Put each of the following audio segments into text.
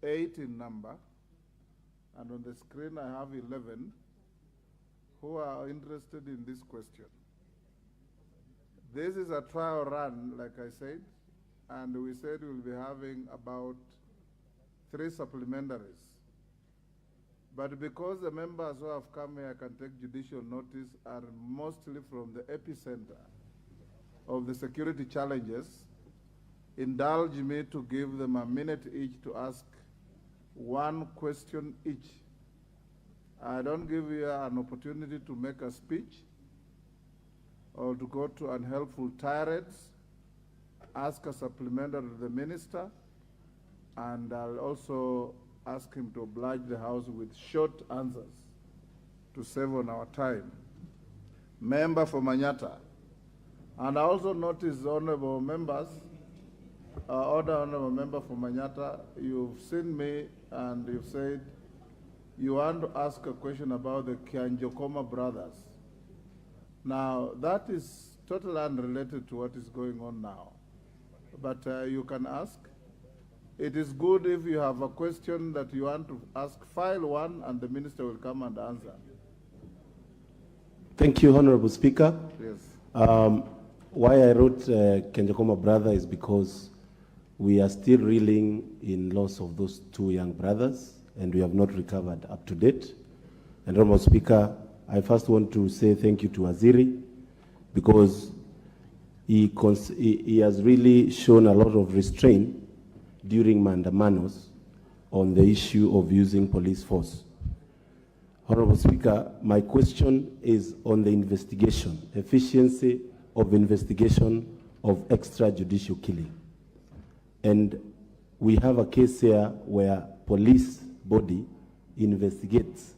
8 in number, and on the screen I have 11 who are interested in this question. This is a trial run, like I said, and we said we'll be having about 3 supplementaries. But because the members who have come here can take judicial notice are mostly from the epicenter of the security challenges, indulge me to give them a minute each to ask 1 question each. I don't give you an opportunity to make a speech or to go to unhelpful tirades. Ask a supplementary to the minister, and I'll also ask him to oblige the House with short answers to save on our time. Member for Manyata. And I also notice, honorable members, honorable member for Manyata, you've seen me and you've said you want to ask a question about the Kianjokoma brothers. Now, that is totally unrelated to what is going on now, but you can ask. It is good if you have a question that you want to ask, file one, and the minister will come and answer. Thank you, Honorable Speaker. Yes. Why I wrote Kenjakoma brother is because we are still reeling in loss of those 2 young brothers, and we have not recovered up to date. And Honorable Speaker, I first want to say thank you to Waziri, because he has really shown a lot of restraint during mandamanos on the issue of using police force. Honorable Speaker, my question is on the investigation, efficiency of investigation of extrajudicial killing. And we have a case here where police body investigates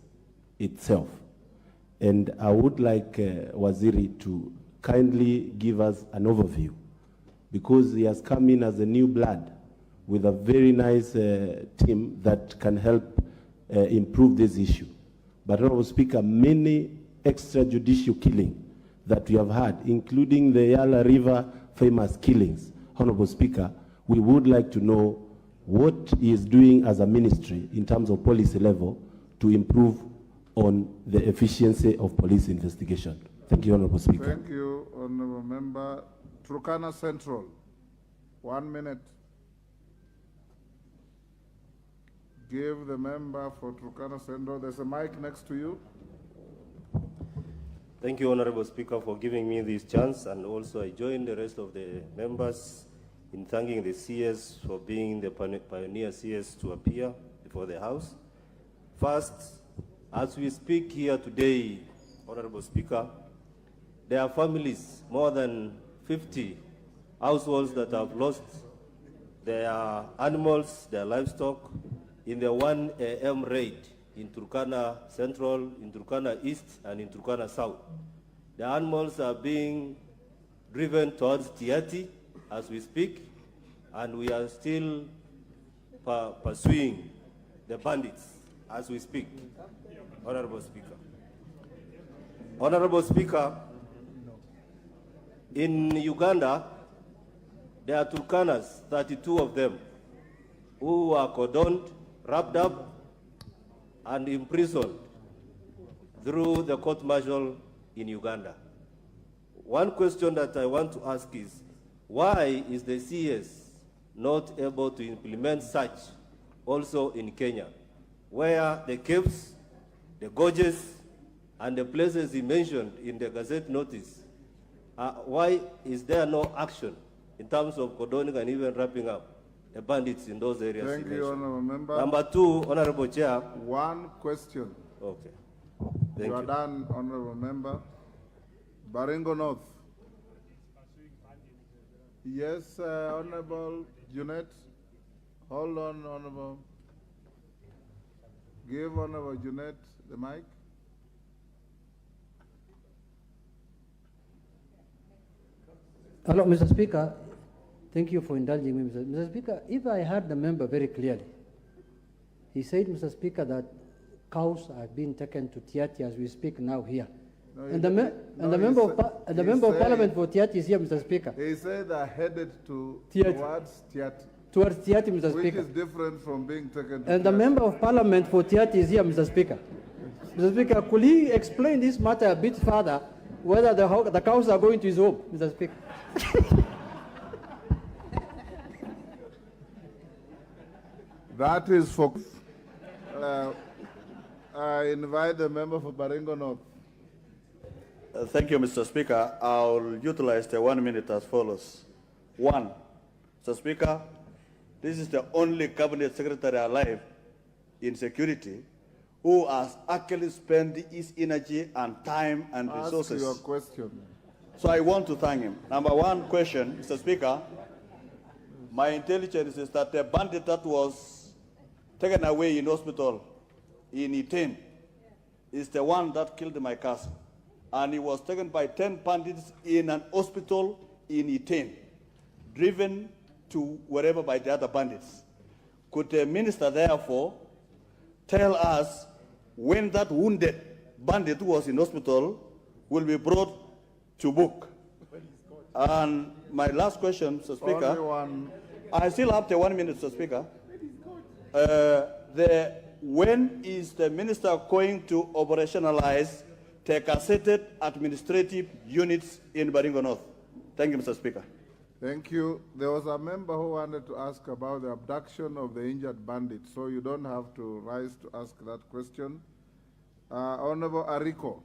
itself. And I would like Waziri to kindly give us an overview, because he has come in as a new blood with a very nice team that can help improve this issue. But Honorable Speaker, many extrajudicial killing that we have had, including the Yala River famous killings, Honorable Speaker, we would like to know what he is doing as a ministry in terms of policy level to improve on the efficiency of police investigation. Thank you, Honorable Speaker. Thank you, Honorable Member. Turkana Central, 1 minute. Give the member for Turkana Central. There's a mic next to you. Thank you, Honorable Speaker, for giving me this chance, and also I join the rest of the members in thanking the CS for being the pioneer CS to appear before the House. First, as we speak here today, Honorable Speaker, there are families, more than 50 households that have lost their animals, their livestock, in the 1 a.m. raid in Turkana Central, in Turkana East, and in Turkana South. The animals are being driven towards Tiati as we speak, and we are still pursuing the bandits as we speak. Honorable Speaker. Honorable Speaker, in Uganda, there are Turkanas, 32 of them, who are cordoned, wrapped up, and imprisoned through the court-martial in Uganda. One question that I want to ask is, why is the CS not able to implement such also in Kenya, where the caves, the gorges, and the places he mentioned in the Gazette notice, why is there no action in terms of cordoning and even wrapping up the bandits in those areas? Thank you, Honorable Member. Number 2, Honorable Chair. 1 question. Okay. Thank You are you. done, Honorable Member. Baringo North. Yes, Honorable Junet. Hold on, Honorable. Give Honorable Junet the mic. Hello, Mr. Speaker. Thank you for indulging me, Mr. Speaker. If I heard the member very clearly, he said, Mr. Speaker, that cows are being taken to Tiati as we speak now here. No, And the member of parliament for Tiati is here, Mr. Speaker. He said they're headed to Tiati. towards Tiati. towards Tiati, Mr. Which Speaker. is different from being taken to And the Tiati. member of parliament for Tiati is here, Mr. Speaker. Mr. Speaker, could he explain this matter a bit further, whether the cows are going to his home, Mr. Speaker? That is for... I invite the member for Baringo North. Thank you, Mr. Speaker. I'll utilize the 1 minute as follows. One, Mr. Speaker, this is the only cabinet secretary alive in security who has actually spent his energy and time and resources. Ask your question. So I want to thank him. Number one question, Mr. Speaker, my intelligence is that the bandit that was taken away in hospital in Iten is the one that killed my cousin. And he was taken by 10 bandits in an hospital in Iten, driven to wherever by the other bandits. Could the minister therefore tell us when that wounded bandit who was in hospital will be brought to book? And my last question, Mr. Speaker. Only one. I still have the 1 minute, Mr. Speaker. When is the minister going to operationalize the gazetted administrative units in Baringo North? Thank you, Mr. Speaker. Thank you. There was a member who wanted to ask about the abduction of the injured bandit, so you don't have to rise to ask that question. Honorable Ariko.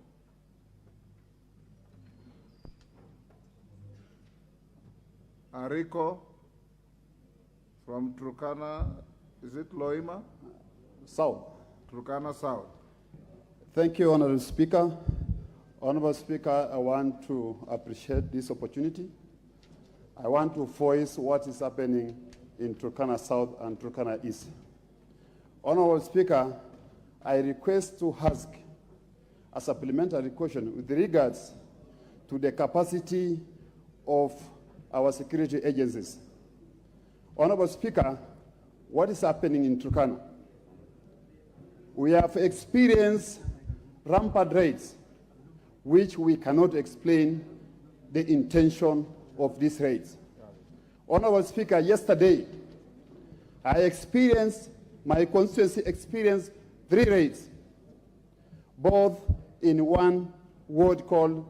Ariko from Turkana, is it Loima? South. Turkana South. Thank you, Honorable Speaker. Honorable Speaker, I want to appreciate this opportunity. I want to voice what is happening in Turkana South and Turkana East. Honorable Speaker, I request to ask a supplementary question with regards to the capacity of our security agencies. Honorable Speaker, what is happening in Turkana? We have experienced rampant raids, which we cannot explain the intention of these raids. Honorable Speaker, yesterday, my constituency experienced 3 raids, both in one ward called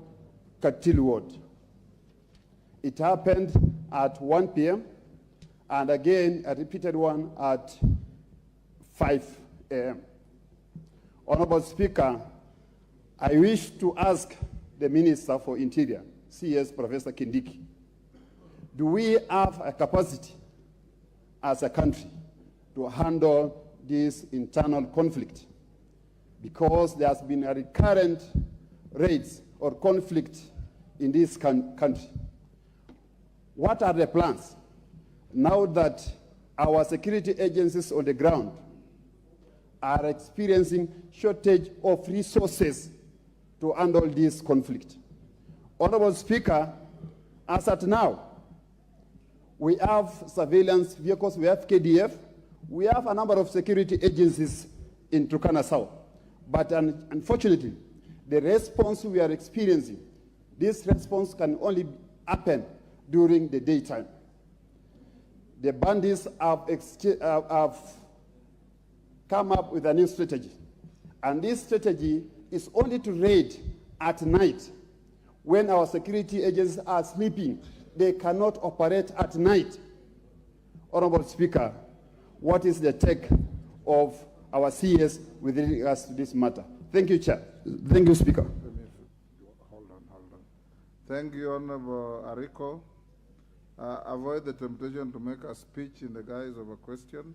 Katil Ward. It happened at 1 p.m. and again a repeated one at 5 a.m. Honorable Speaker, I wish to ask the Minister for Interior, CS Professor Kindiki, do we have a capacity as a country to handle this internal conflict? Because there has been a recurrent raids or conflict in this country. What are the plans now that our security agencies on the ground are experiencing shortage of resources to handle this conflict? Honorable Speaker, as at now, we have surveillance vehicles, we have KDF, we have a number of security agencies in Turkana South. But unfortunately, the response we are experiencing, this response can only happen during the daytime. The bandits have come up with a new strategy. And this strategy is only to raid at night. When our security agents are sleeping, they cannot operate at night. Honorable Speaker, what is the take of our CS with regards to this matter? Thank you, Chair. Thank you, Speaker. Hold on. Thank you, Honorable Ariko. Avoid the temptation to make a speech in the guise of a question.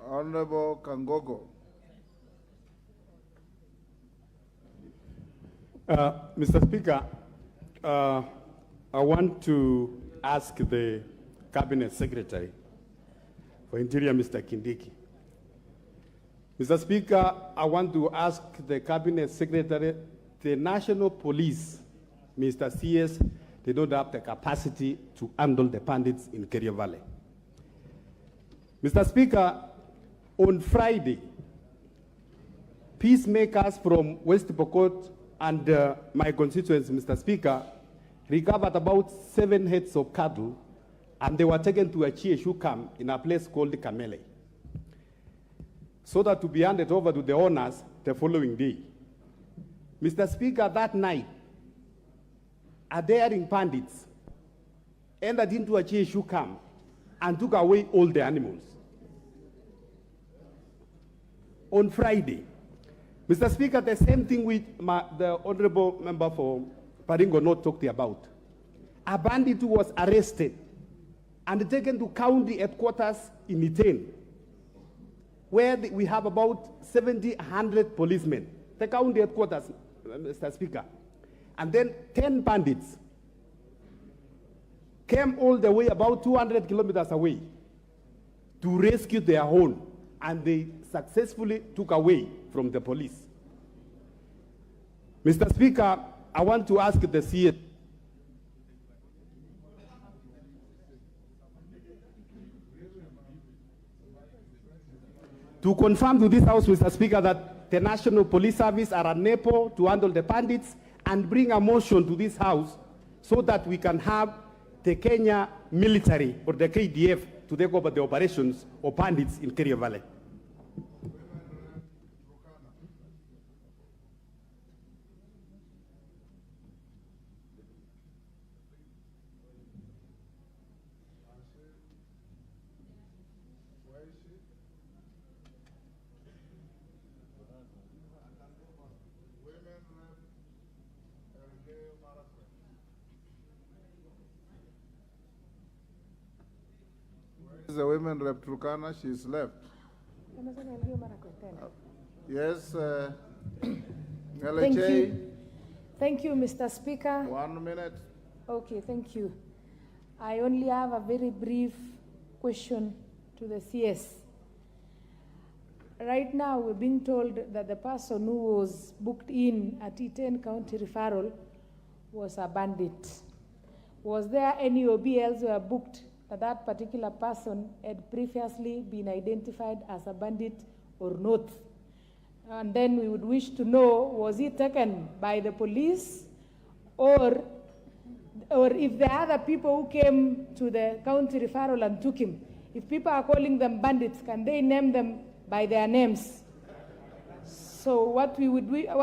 Honorable Kangogo. Mr. Speaker, I want to ask the Cabinet Secretary for Interior, Mr. Kindiki. Mr. Speaker, I want to ask the Cabinet Secretary, the National Police, Mr. CS, they don't have the capacity to handle the bandits in Kerio Valley. Mr. Speaker, on Friday, peacemakers from West Pokot and my constituents, Mr. Speaker, recovered about 7 heads of cattle and they were taken to a Chieshu camp in a place called Kamele, so that to be handed over to the owners the following day. Mr. Speaker, that night, a daring bandits entered into a Chieshu camp and took away all the animals. On Friday, Mr. Speaker, the same thing with the honorable member for Baringo North talked about. A bandit who was arrested and taken to county headquarters in Iten, where we have about 100 policemen. The county headquarters, Mr. Speaker. And then 10 bandits came all the way about 200 kilometers away to rescue their own, and they successfully took away from the police. Mr. Speaker, I want to ask the CS to confirm to this House, Mr. Speaker, that the National Police Service are unable to handle the bandits, and bring a motion to this House so that we can have the Kenya military or the KDF to take over the operations of bandits in Kerio Valley. The women rep Turkana, she's left. Yes, Thank you. Thank you, Mr. Speaker. 1 minute. Okay, thank you. I only have a very brief question to the CS. Right now, we're being told that the person who was booked in at Iten County Referral was a bandit. Was there any OBLs who were booked that particular person had previously been identified as a bandit or not? And then we would wish to know, was he taken by the police, or if there are other people who came to the county referral and took him, if people are calling them bandits, can they name them by their names? So what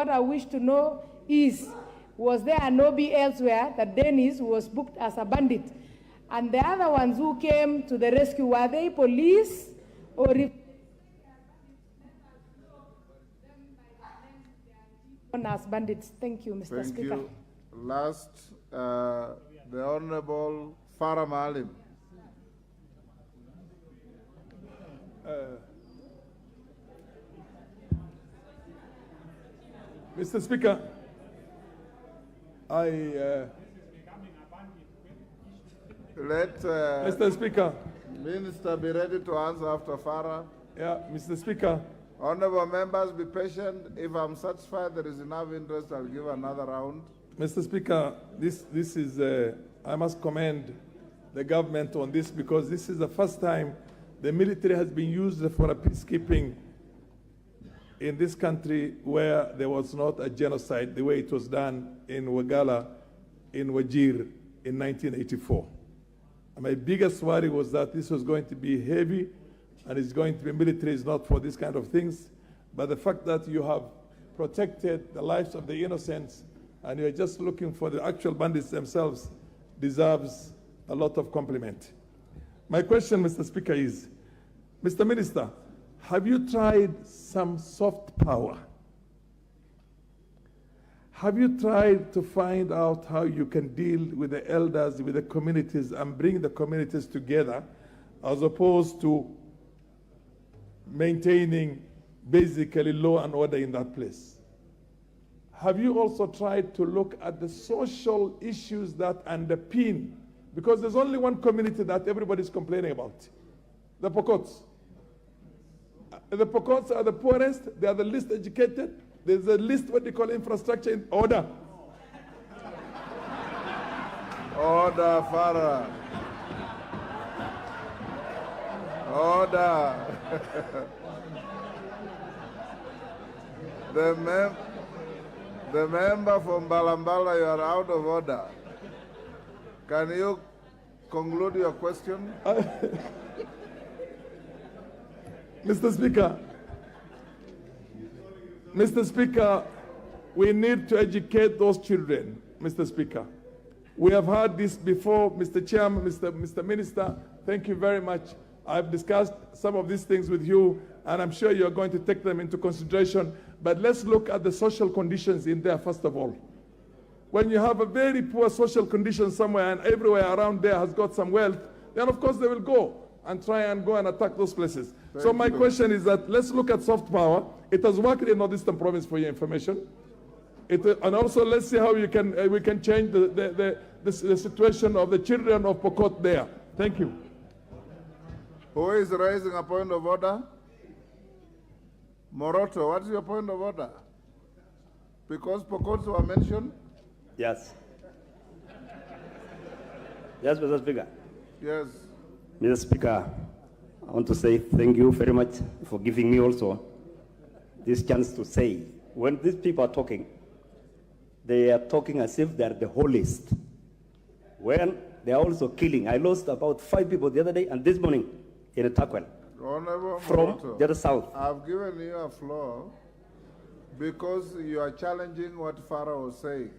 I wish to know is, was there an OB elsewhere that Dennis was booked as a bandit? And the other ones who came to the rescue, were they police, or if as bandits? Thank you, Mr. Speaker. Thank you. Last, the Honorable Farah Maalim. Mr. Speaker, Let Mr. Speaker. Minister be ready to answer after Farah. Yeah, Mr. Speaker. Honorable members, be patient. If I'm satisfied there is enough interest, I'll give another round. Mr. Speaker, this is, I must commend the government on this, because this is the first time the military has been used for a peacekeeping in this country where there was not a genocide the way it was done in Wagala, in Wajir in 1984. And my biggest worry was that this was going to be heavy, and it's going to be military is not for these kind of things. But the fact that you have protected the lives of the innocents and you're just looking for the actual bandits themselves deserves a lot of compliment. My question, Mr. Speaker, is, Mr. Minister, have you tried some soft power? Have you tried to find out how you can deal with the elders, with the communities, and bring the communities together, as opposed to maintaining basically law and order in that place? Have you also tried to look at the social issues that underpin, because there's only one community that everybody's complaining about, the Pokots. The Pokots are the poorest, they are the least educated, there's the least what they call infrastructure in order. Order, Farah. Order. The member from Balambala, you are out of order. Can you conclude your question. Mr. Speaker, we need to educate those children, Mr. Speaker. We have heard this before, Mr. Chairman, Mr. Minister, thank you very much. I've discussed some of these things with you, and I'm sure you're going to take them into consideration. But let's look at the social conditions in there, first of all. When you have a very poor social condition somewhere and everywhere around there has got some wealth, then of course they will go and try and go and attack those places. So my question is that let's look at soft power. It has worked in Northeastern Province, for your information. And also let's see how we can change the situation of the children of Pokot there. Thank you. Who is raising a point of order? Moroto, what's your point of order? Because Pokots were mentioned? Yes. Yes, Mr. Speaker. Yes. Mr. Speaker, I want to say thank you very much for giving me also this chance to say, when these people are talking, they are talking as if they are the holiest. When they are also killing. I lost about 5 people the other day and this morning in a Takwel. Honorable From Moroto, the other south. I've given you a floor because you are challenging what Farah was saying.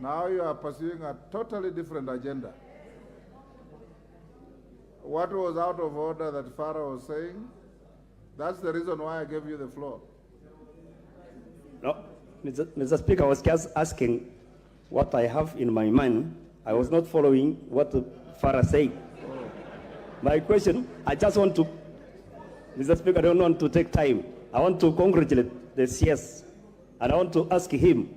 Now you are pursuing a totally different agenda. What was out of order that Farah was saying, that's the reason why I gave you the floor. No, Mr. Speaker, I was just asking what I have in my mind. I was not following what Farah said. My question, I just want to, Mr. Speaker, I don't want to take time. I want to congratulate the CS, and I want to ask him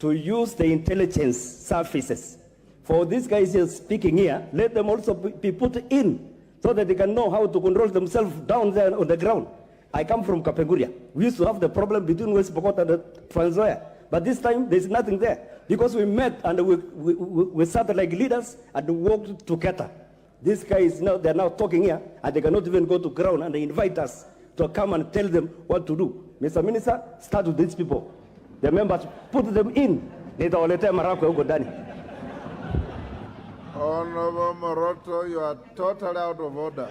to use the intelligence services. For these guys here speaking here, let them also be put in so that they can know how to control themselves down there on the ground. I come from Kapenguria. We used to have the problem between West Pokot and Trans Nzoia. But this time, there's nothing there. Because we met and we sat like leaders and walked together. These guys, now they're now talking here, and they cannot even go to ground, and they invite us to come and tell them what to do. Mr. Minister, start with these people. The members, put them in. Honorable Moroto, you are totally out of order.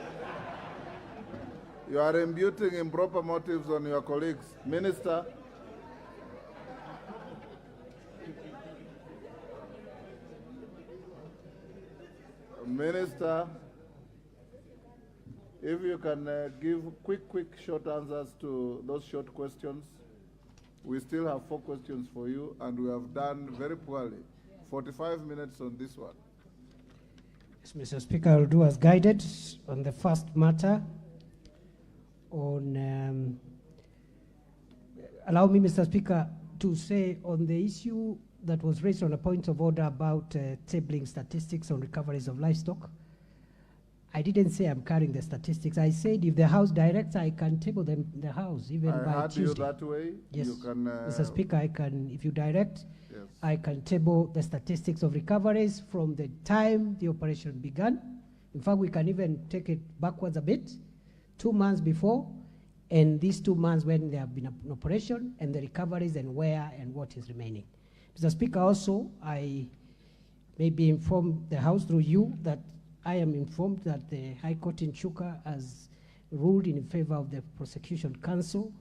You are imputing improper motives on your colleagues. Minister. Minister, if you can give quick, short answers to those short questions. We still have 4 questions for you, and we have done very poorly. 45 minutes on this one. Yes, Mr. Speaker, I will do as guided on the first matter. Allow me, Mr. Speaker, to say on the issue that was raised on a point of order about tabling statistics on recoveries of livestock. I didn't say I'm carrying the statistics. I said if the House directs, I can table them in the House even by heard Tuesday. you that way. Yes, you can, Mr. Speaker, I can, if you direct, yes. I can table the statistics of recoveries from the time the operation began. In fact, we can even take it backwards a bit, 2 months before, and these 2 months when there have been an operation, and the recoveries and where and what is remaining. Mr. Speaker, also, I maybe inform the House through you that I am informed that the High Court in Chuka has ruled in favor of the Prosecution Council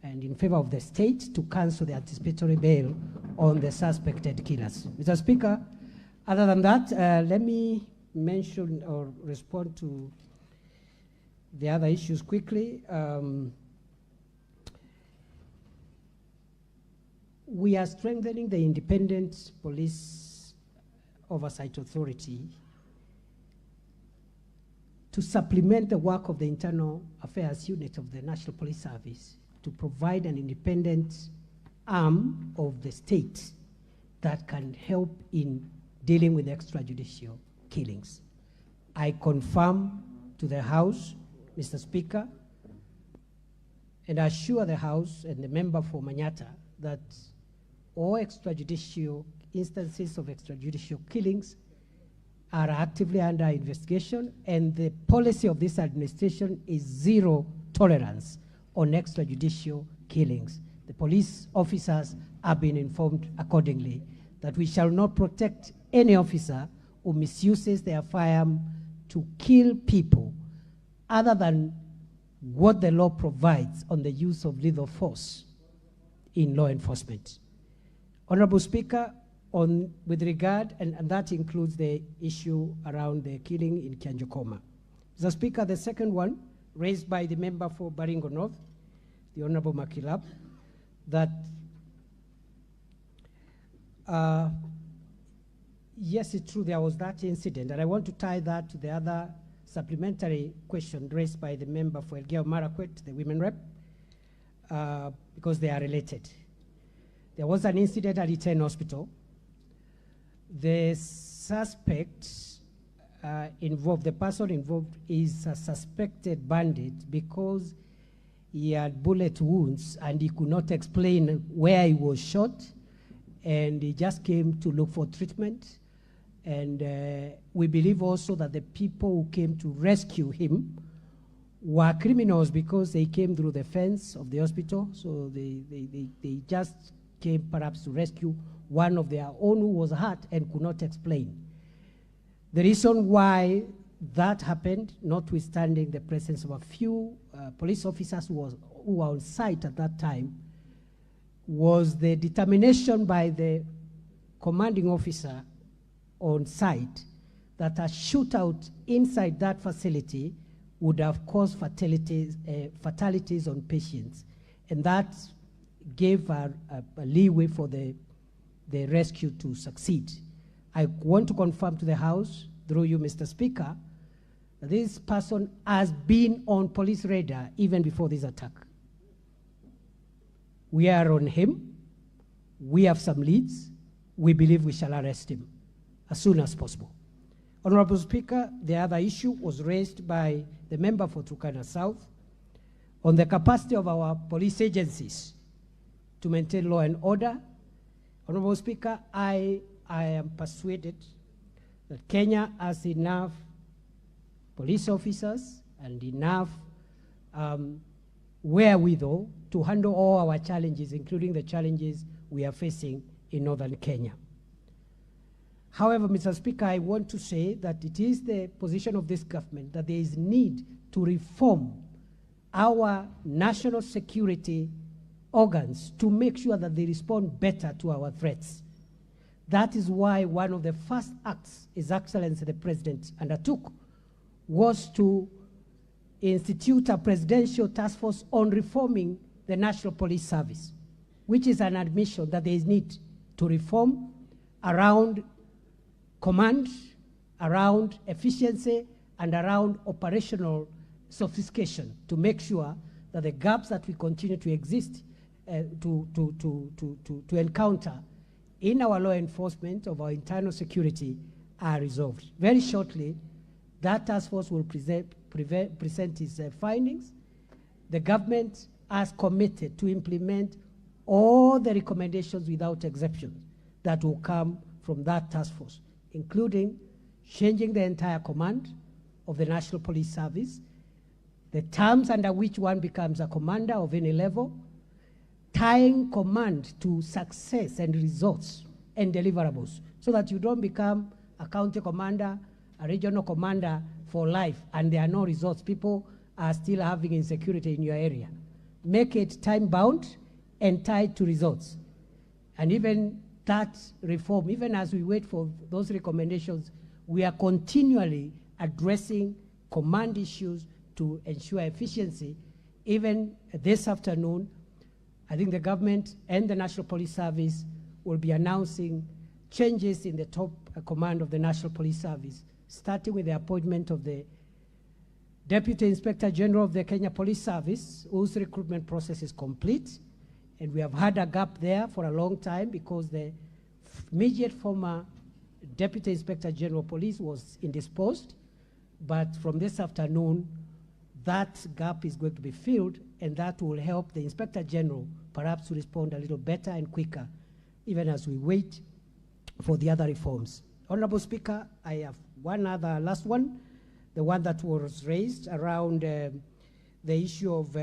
and in favor of the state to cancel the anticipatory bail on the suspected killers. Mr. Speaker, other than that, let me mention or respond to the other issues quickly. We are strengthening the Independent Police Oversight Authority to supplement the work of the Internal Affairs Unit of the National Police Service to provide an independent arm of the state that can help in dealing with extrajudicial killings. I confirm to the House, Mr. Speaker, and assure the House and the member for Manyata that all extrajudicial instances of extrajudicial killings are actively under investigation, and the policy of this administration is zero tolerance on extrajudicial killings. The police officers have been informed accordingly that we shall not protect any officer who misuses their firearm to kill people other than what the law provides on the use of lethal force in law enforcement. Honorable Speaker, with regard, and that includes the issue around the killing in Kianjokoma. Mr. Speaker, the second one, raised by the member for Baringo North, the Honorable Makilap, that yes, it's true, there was that incident, and I want to tie that to the other supplementary question raised by the member for Elgeyo Marakwet, the women rep, because they are related. There was an incident at Iten Hospital. The suspect involved, the person involved is a suspected bandit because he had bullet wounds and he could not explain where he was shot, and he just came to look for treatment. And we believe also that the people who came to rescue him were criminals because they came through the fence of the hospital, so they just came perhaps to rescue one of their own who was hurt and could not explain. The reason why that happened, notwithstanding the presence of a few police officers who were on site at that time, was the determination by the commanding officer on site that a shootout inside that facility would have caused fatalities on patients. And that gave a leeway for the rescue to succeed. I want to confirm to the House, through you, Mr. Speaker, that this person has been on police radar even before this attack. We are on him. We have some leads. We believe we shall arrest him as soon as possible. Honorable Speaker, the other issue was raised by the member for Turkana South on the capacity of our police agencies to maintain law and order. Honorable Speaker, I am persuaded that Kenya has enough police officers and enough wherewithal to handle all our challenges, including the challenges we are facing in northern Kenya. However, Mr. Speaker, I want to say that it is the position of this government that there is need to reform our national security organs to make sure that they respond better to our threats. That is why one of the first acts His Excellency the President undertook was to institute a presidential task force on reforming the National Police Service, which is an admission that there is need to reform around command, around efficiency, and around operational sophistication to make sure that the gaps that we continue to exist, to encounter in our law enforcement of our internal security are resolved. Very shortly, that task force will present its findings. The government has committed to implement all the recommendations without exception that will come from that task force, including changing the entire command of the National Police Service, the terms under which one becomes a commander of any level, tying command to success and results and deliverables, so that you don't become a county commander, a regional commander for life, and there are no results. People are still having insecurity in your area. Make it time-bound and tied to results. And even that reform, even as we wait for those recommendations, we are continually addressing command issues to ensure efficiency. Even this afternoon, I think the government and the National Police Service will be announcing changes in the top command of the National Police Service, starting with the appointment of the Deputy Inspector General of the Kenya Police Service, whose recruitment process is complete. And we have had a gap there for a long time because the immediate former Deputy Inspector General of Police was indisposed. But from this afternoon, that gap is going to be filled, and that will help the Inspector General perhaps to respond a little better and quicker, even as we wait for the other reforms. Honorable Speaker, I have one other last one, the one that was raised around the issue of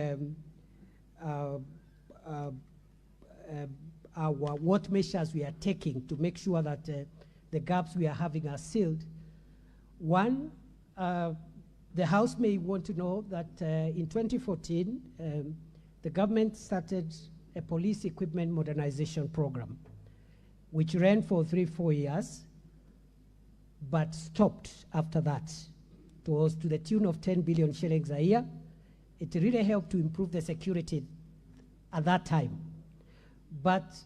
what measures we are taking to make sure that the gaps we are having are sealed. One, the House may want to know that in 2014, the government started a police equipment modernization program, which ran for 3-4 years, but stopped after that. It was to the tune of 10 billion shillings a year. It really helped to improve the security at that time. But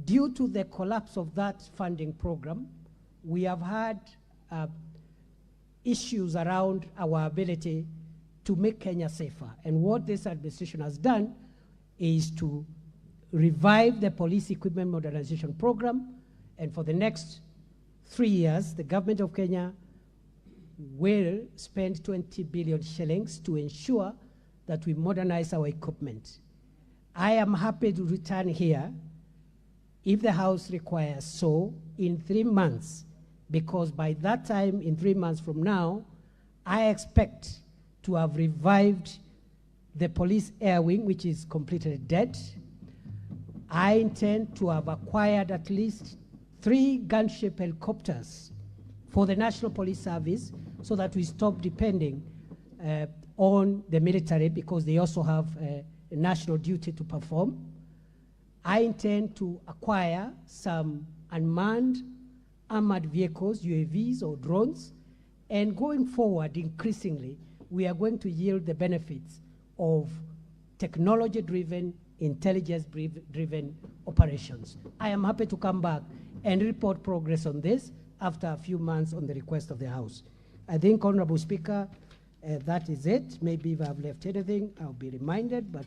due to the collapse of that funding program, we have had issues around our ability to make Kenya safer. And what this administration has done is to revive the police equipment modernization program. And for the next 3 years, the government of Kenya will spend 20 billion shillings to ensure that we modernize our equipment. I am happy to return here if the House requires so in 3 months, because by that time, in 3 months from now, I expect to have revived the police air wing, which is completely dead. I intend to have acquired at least 3 gunship helicopters for the National Police Service so that we stop depending on the military, because they also have a national duty to perform. I intend to acquire some unmanned armored vehicles, UAVs or drones, and going forward, increasingly, we are going to yield the benefits of technology-driven, intelligence-driven operations. I am happy to come back and report progress on this after a few months on the request of the House. I think, Honorable Speaker, that is it. Maybe if I've left anything, I'll be reminded, but...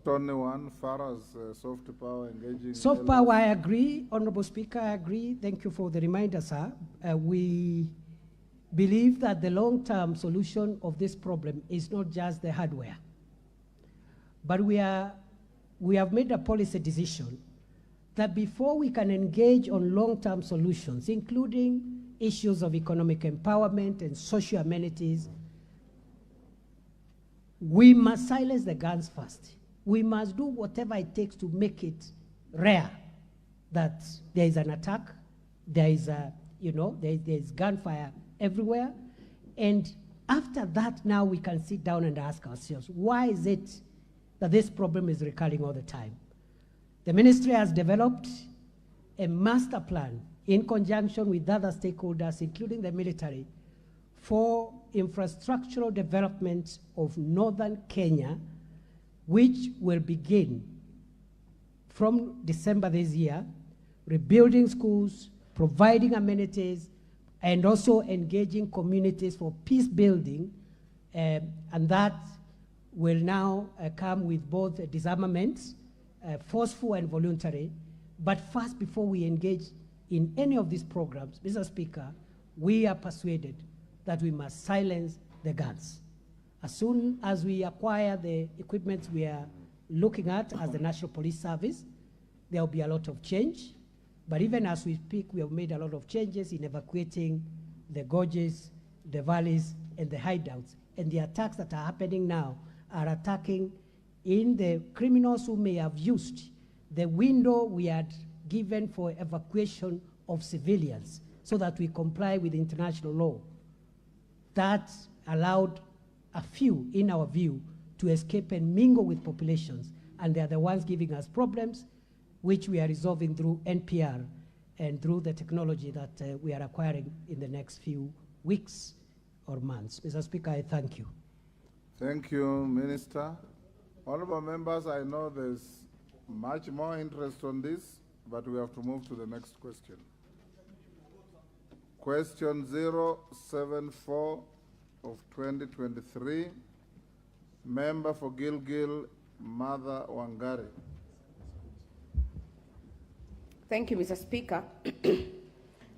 Only one, far as soft power engaging... Soft power, I agree. Honorable Speaker, I agree. Thank you for the reminder, sir. We believe that the long-term solution of this problem is not just the hardware. But we have made a policy decision that before we can engage on long-term solutions, including issues of economic empowerment and social amenities, we must silence the guns first. We must do whatever it takes to make it rare that there is an attack, there is there's gunfire everywhere. And after that, now we can sit down and ask ourselves, why is it that this problem is recurring all the time? The ministry has developed a master plan in conjunction with other stakeholders, including the military, for infrastructural development of northern Kenya, which will begin from December this year, rebuilding schools, providing amenities, and also engaging communities for peace building, and that will now come with both disarmament, forceful and voluntary. But first, before we engage in any of these programs, Mr. Speaker, we are persuaded that we must silence the guns. As soon as we acquire the equipment we are looking at as the National Police Service, there will be a lot of change. But even as we speak, we have made a lot of changes in evacuating the gorges, the valleys, and the hideouts. And the attacks that are happening now are attacking in the criminals who may have used the window we had given for evacuation of civilians so that we comply with international law. That allowed a few, in our view, to escape and mingle with populations. And they are the ones giving us problems, which we are resolving through NPR and through the technology that we are acquiring in the next few weeks or months. Mr. Speaker, I thank you. Thank you, Minister. Honorable members, I know there's much more interest on this, but we have to move to the next question. Question 074 of 2023, Member for Gilgil, Mother Wangari. Thank you, Mr. Speaker.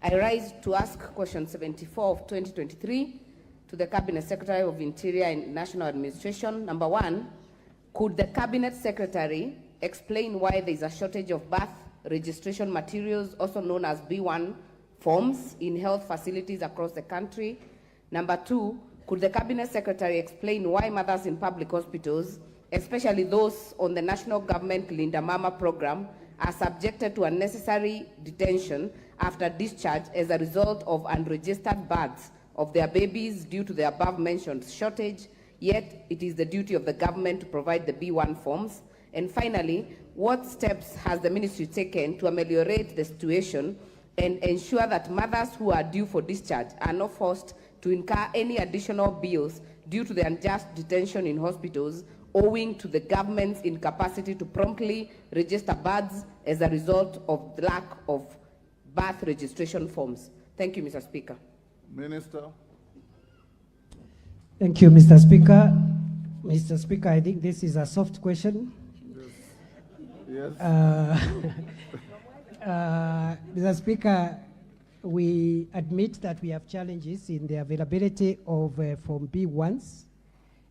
I rise to ask question 74 of 2023 to the Cabinet Secretary of Interior and National Administration. Number 1, could the Cabinet Secretary explain why there is a shortage of birth registration materials, also known as B1 forms, in health facilities across the country? Number 2, could the Cabinet Secretary explain why mothers in public hospitals, especially those on the national government Linda Mama program, are subjected to unnecessary detention after discharge as a result of unregistered births of their babies due to the above-mentioned shortage, yet it is the duty of the government to provide the B1 forms? And finally, what steps has the ministry taken to ameliorate the situation and ensure that mothers who are due for discharge are not forced to incur any additional bills due to the unjust detention in hospitals owing to the government's incapacity to promptly register births as a result of the lack of birth registration forms? Thank you, Mr. Speaker. Minister. Thank you, Mr. Speaker. Mr. Speaker, I think this is a soft question. Yes. Mr. Speaker, we admit that we have challenges in the availability of Form B1s,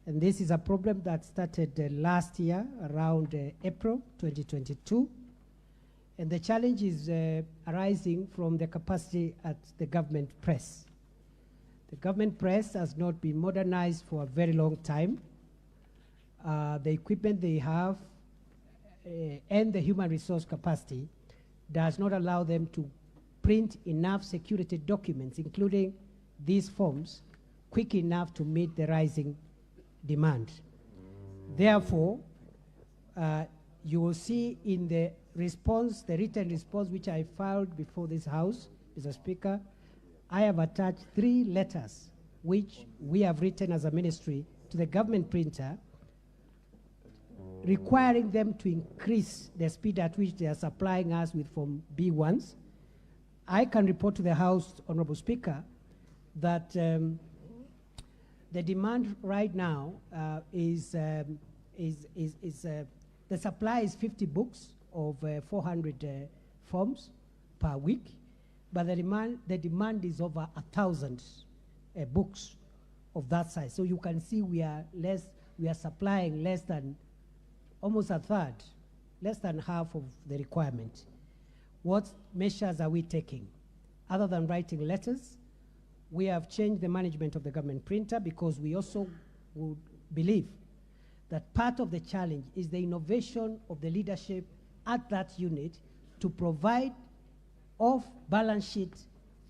and this is a problem that started last year around April 2022, and the challenge is arising from the capacity at the government press. The government press has not been modernized for a very long time. The equipment they have and the human resource capacity does not allow them to print enough security documents, including these forms, quick enough to meet the rising demand. Therefore, you will see in the response, the written response which I filed before this House, Mr. Speaker, I have attached 3 letters which we have written as a ministry to the government printer, requiring them to increase the speed at which they are supplying us with Form B1s. I can report to the House, Honorable Speaker, that the demand right now is the supply is 50 books of 400 forms per week, but the demand is over 1,000 books of that size. So you can see we are supplying less than almost a third, less than half of the requirement. What measures are we taking? Other than writing letters, we have changed the management of the government printer because we also would believe that part of the challenge is the innovation of the leadership at that unit to provide off-balance sheet,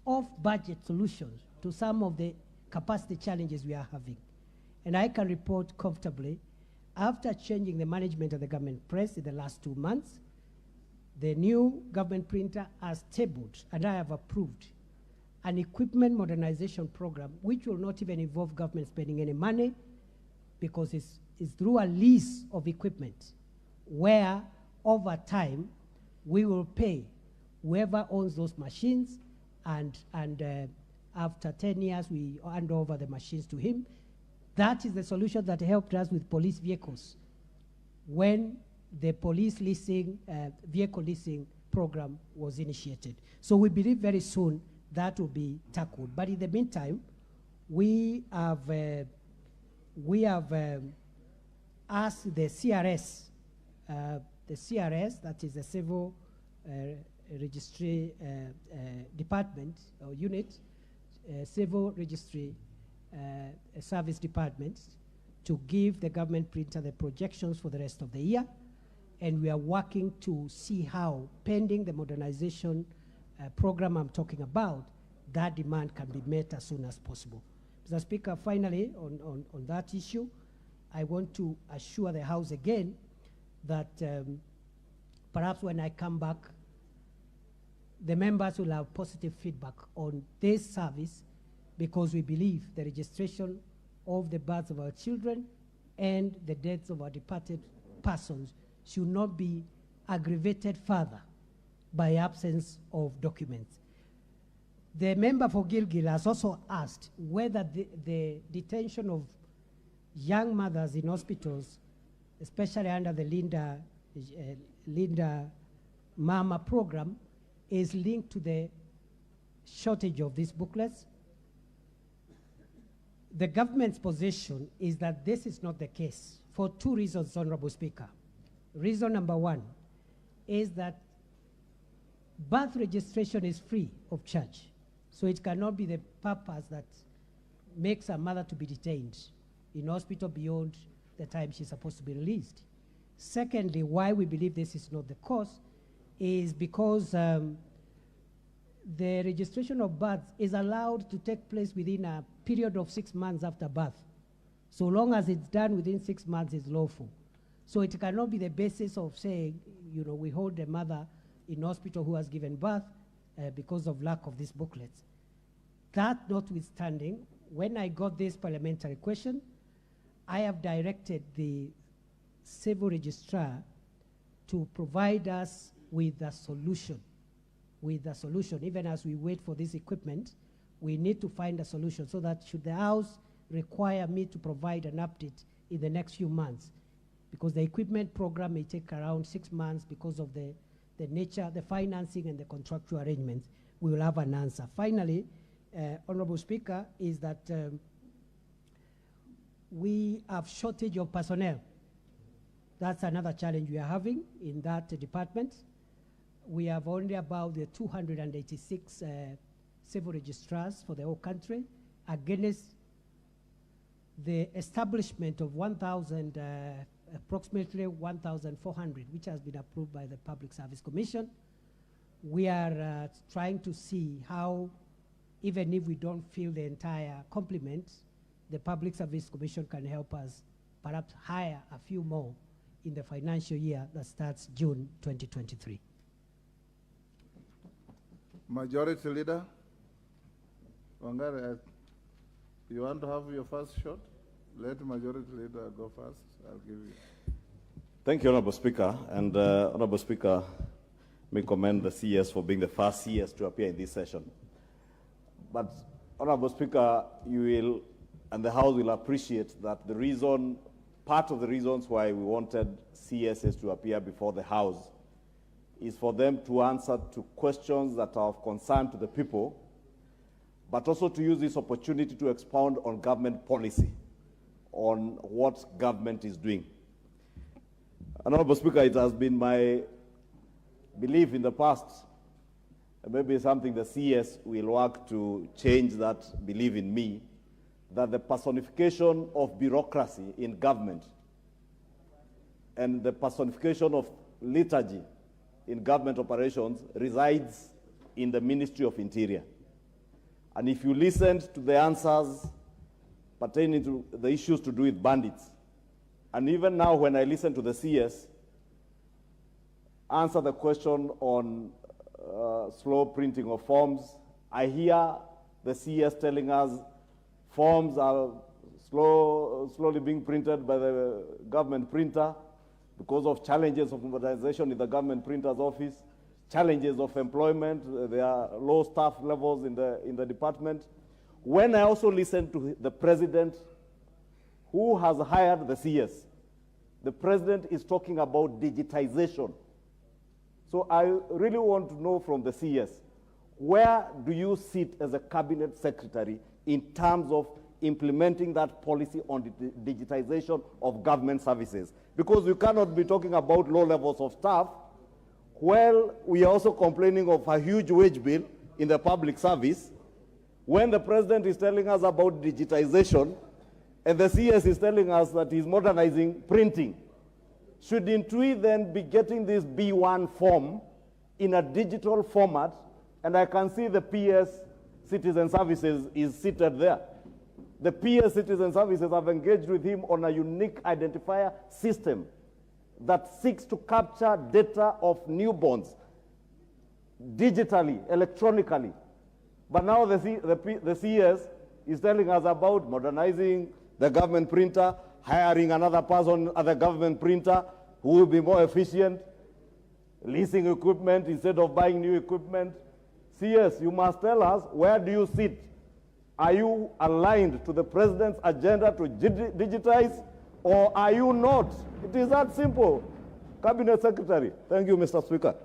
off-budget solutions to some of the capacity challenges we are having. And I can report comfortably, after changing the management of the government press in the last 2 months, the new government printer has tabled, and I have approved, an equipment modernization program which will not even involve government spending any money, because it's through a lease of equipment where over time we will pay whoever owns those machines, and after 10 years we hand over the machines to him. That is the solution that helped us with police vehicles when the police leasing, vehicle leasing program was initiated. So we believe very soon that will be tackled. But in the meantime, we have asked the CRS, that is the Civil Registry Department or unit, Civil Registry Service Departments, to give the government printer the projections for the rest of the year. And we are working to see how, pending the modernization program I'm talking about, that demand can be met as soon as possible. Mr. Speaker, finally, on that issue, I want to assure the House again that perhaps when I come back, the members will have positive feedback on this service, because we believe the registration of the births of our children and the deaths of our departed persons should not be aggravated further by absence of documents. The member for Gilgil has also asked whether the detention of young mothers in hospitals, especially under the Linda Mama program, is linked to the shortage of these booklets. The government's position is that this is not the case for 2 reasons, Honorable Speaker. Reason number 1 is that birth registration is free of charge, so it cannot be the purpose that makes a mother to be detained in hospital beyond the time she's supposed to be released. Secondly, why we believe this is not the cause is because the registration of births is allowed to take place within a period of 6 months after birth. So long as it's done within 6 months, it's lawful. So it cannot be the basis of saying, you know, we hold a mother in hospital who has given birth because of lack of these booklets. That notwithstanding, when I got this parliamentary question, I have directed the civil registrar to provide us with a solution. Even as we wait for this equipment, we need to find a solution so that should the House require me to provide an update in the next few months, because the equipment program may take around 6 months because of the nature, the financing and the contractual arrangements, we will have an answer. Finally, Honorable Speaker, is that we have shortage of personnel. That's another challenge we are having in that department. We have only about 286 civil registrars for the whole country, against the establishment of approximately 1,400, which has been approved by the Public Service Commission. We are trying to see how, even if we don't fill the entire complement, the Public Service Commission can help us perhaps hire a few more in the financial year that starts June 2023. Majority Leader, Wangari, you want to have your first shot? Let Majority Leader go first. I'll give you. Thank you, Honorable Speaker. And Honorable Speaker, may commend the CS for being the first CS to appear in this session. But Honorable Speaker, you will, and the House will appreciate that the reason, part of the reasons why we wanted CSs to appear before the House is for them to answer to questions that are of concern to the people, but also to use this opportunity to expound on government policy, on what government is doing. Honorable Speaker, it has been my belief in the past, and maybe something the CS will work to change that belief in me, that the personification of bureaucracy in government and the personification of liturgy in government operations resides in the Ministry of Interior. And if you listened to the answers pertaining to the issues to do with bandits, and even now when I listen to the CS answer the question on slow printing of forms, I hear the CS telling us forms are slowly being printed by the government printer because of challenges of modernization in the government printer's office, challenges of employment, there are low staff levels in the department. When I also listen to the president who has hired the CS, the president is talking about digitization. So I really want to know from the CS, where do you sit as a cabinet secretary in terms of implementing that policy on the digitization of government services? Because we cannot be talking about low levels of staff while we are also complaining of a huge wage bill in the public service, when the president is telling us about digitization and the CS is telling us that he's modernizing printing. Shouldn't we then be getting this B1 form in a digital format? And I can see the PS Citizen Services is seated there. The PS Citizen Services have engaged with him on a unique identifier system that seeks to capture data of newborns digitally, electronically. But now the CS is telling us about modernizing the government printer, hiring another person at the government printer who will be more efficient, leasing equipment instead of buying new equipment. CS, you must tell us, where do you sit? Are you aligned to the president's agenda to digitize, or are you not? It is that simple. Cabinet Secretary. Thank you, Mr. Speaker.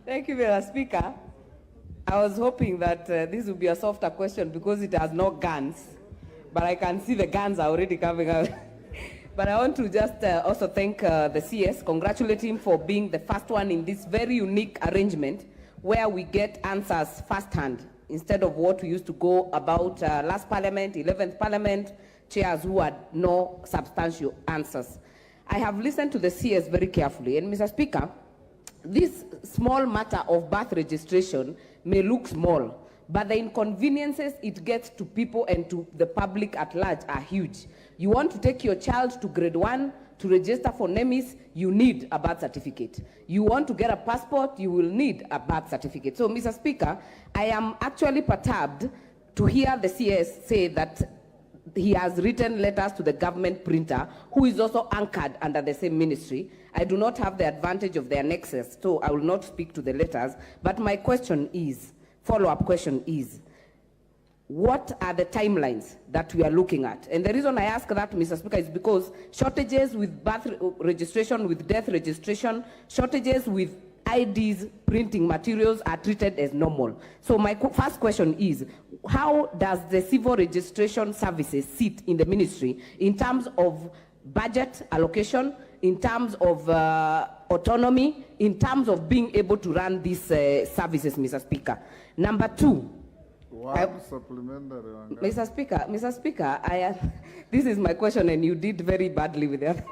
Thank you, Mr. Speaker. I was hoping that this would be a softer question because it has no guns, but I can see the guns are already coming out. But I want to just also thank the CS, congratulate him for being the first one in this very unique arrangement where we get answers firsthand instead of what we used to go about last parliament, 11th parliament, chairs who had no substantial answers. I have listened to the CS very carefully, and Mr. Speaker, this small matter of birth registration may look small, but the inconveniences it gets to people and to the public at large are huge. You want to take your child to grade 1 to register for NEMIS, you need a birth certificate. You want to get a passport, you will need a birth certificate. So, Mr. Speaker, I am actually perturbed to hear the CS say that he has written letters to the government printer, who is also anchored under the same ministry. I do not have the advantage of their nexus, so I will not speak to the letters. But my question is, follow-up question is, what are the timelines that we are looking at? And the reason I ask that, Mr. Speaker, is because shortages with birth registration, with death registration, shortages with IDs, printing materials are treated as normal. So my first question is, how does the civil registration services sit in the ministry in terms of budget allocation, in terms of autonomy, in terms of being able to run these services, Mr. Speaker? Number 2. Supplementary. Mr. Speaker, this is my question, and you did very badly with that.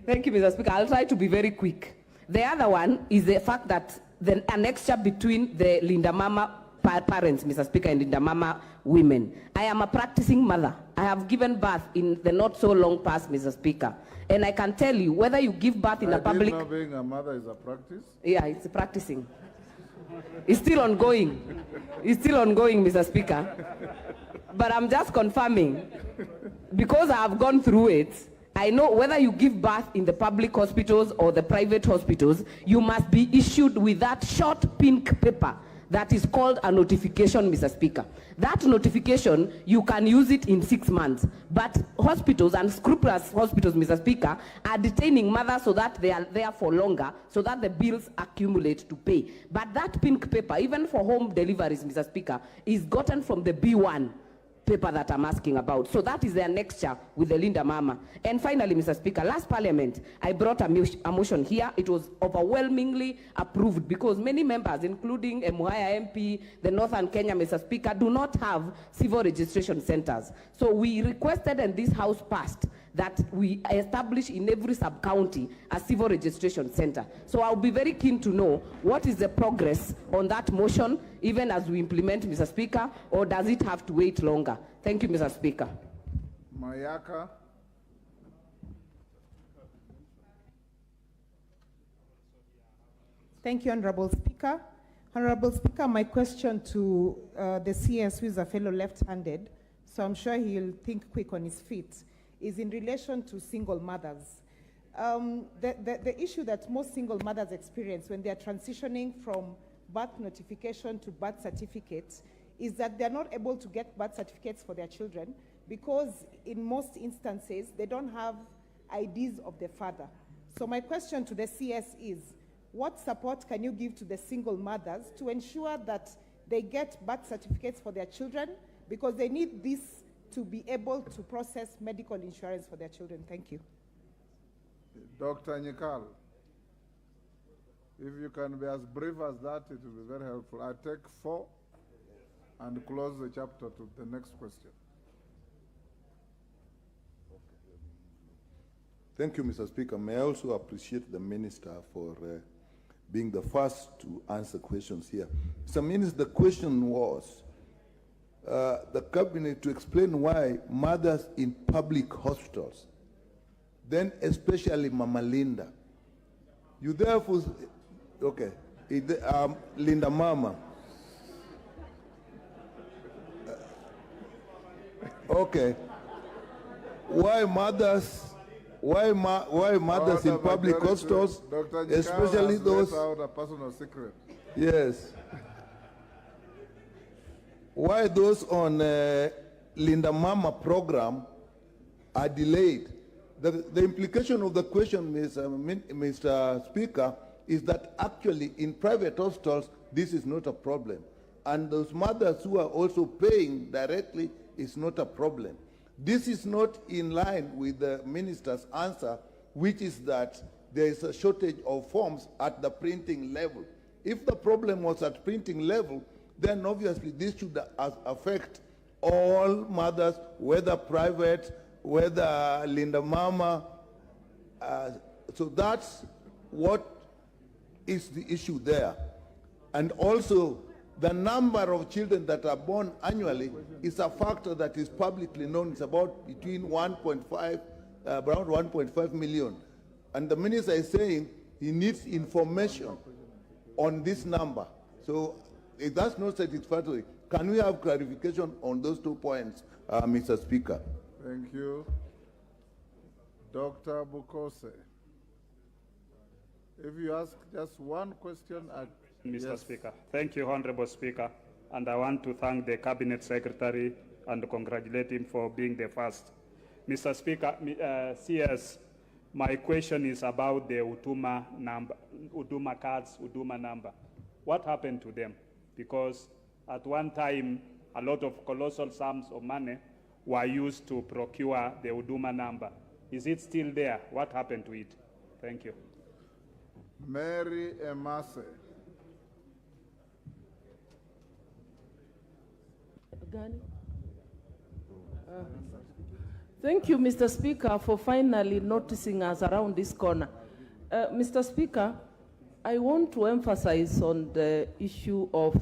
Thank you, Mr. Speaker. I'll try to be very quick. The other one is the fact that the annexure between the Linda Mama parents, Mr. Speaker, and Linda Mama women. I am a practicing mother. I have given birth in the not so long past, Mr. Speaker. And I can tell you, whether you give birth in a public... Didn't know being a mother is a practice? Yeah, it's practicing. It's still ongoing. It's still ongoing, Mr. Speaker. But I'm just confirming, because I have gone through it, I know whether you give birth in the public hospitals or the private hospitals, you must be issued with that short pink paper that is called a notification, Mr. Speaker. That notification, you can use it in 6 months. But hospitals, and scrupulous hospitals, Mr. Speaker, are detaining mothers so that they are there for longer, so that the bills accumulate to pay. But that pink paper, even for home deliveries, Mr. Speaker, is gotten from the B1 paper that I'm asking about. So that is their nexture with the Linda Mama. And finally, Mr. Speaker, last Parliament, I brought a motion here. It was overwhelmingly approved because many members, including Muhaya MP, the Northern Kenya, Mr. Speaker, do not have civil registration centers. So we requested, and this House passed, that we establish in every sub-county a civil registration center. So I'll be very keen to know what is the progress on that motion, even as we implement, Mr. Speaker, or does it have to wait longer? Thank you, Mr. Speaker. Mayaka. Thank you, Honorable Speaker. Honorable Speaker, my question to the CS, who is a fellow left-handed, so I'm sure he'll think quick on his feet, is in relation to single mothers. The issue that most single mothers experience when they are transitioning from birth notification to birth certificates is that they're not able to get birth certificates for their children because in most instances they don't have IDs of their father. So my question to the CS is, what support can you give to the single mothers to ensure that they get birth certificates for their children, because they need this to be able to process medical insurance for their children? Thank you. Dr. Nyikal, if you can be as brief as that, it will be very helpful. I take 4 and close the chapter to the next question. Thank you, Mr. Speaker. May I also appreciate the Minister for being the first to answer questions here. Mr. Minister, the question was the Cabinet to explain why mothers in public hospitals, then especially Mama Linda, you therefore, okay, Linda Mama. Okay, why mothers in public hospitals, especially those? Out a personal secret. Yes. Why those on Linda Mama program are delayed? The implication of the question, Mr. Speaker, is that actually in private hospitals, this is not a problem. And those mothers who are also paying directly is not a problem. This is not in line with the minister's answer, which is that there is a shortage of forms at the printing level. If the problem was at printing level, then obviously this should affect all mothers, whether private whether Linda Mama, so that's what is the issue there. And also, the number of children that are born annually is a factor that is publicly known. It's about between 1.5, around 1.5 million. And the minister is saying he needs information on this number. So if that's not satisfactory, can we have clarification on those 2 points, Mr. Speaker? Thank you. Dr. Bukose. If you ask just one question, Mr. yes. Speaker. Thank you, Honorable Speaker. And I want to thank the Cabinet Secretary and congratulate him for being the first. Mr. Speaker, CS, my question is about the Huduma number, Huduma cards, Huduma number. What happened to them? Because at one time, a lot of colossal sums of money were used to procure the Huduma number. Is it still there? What happened to it? Thank you. Mary Emase. Thank you, Mr. Speaker, for finally noticing us around this corner. Mr. Speaker, I want to emphasize on the issue of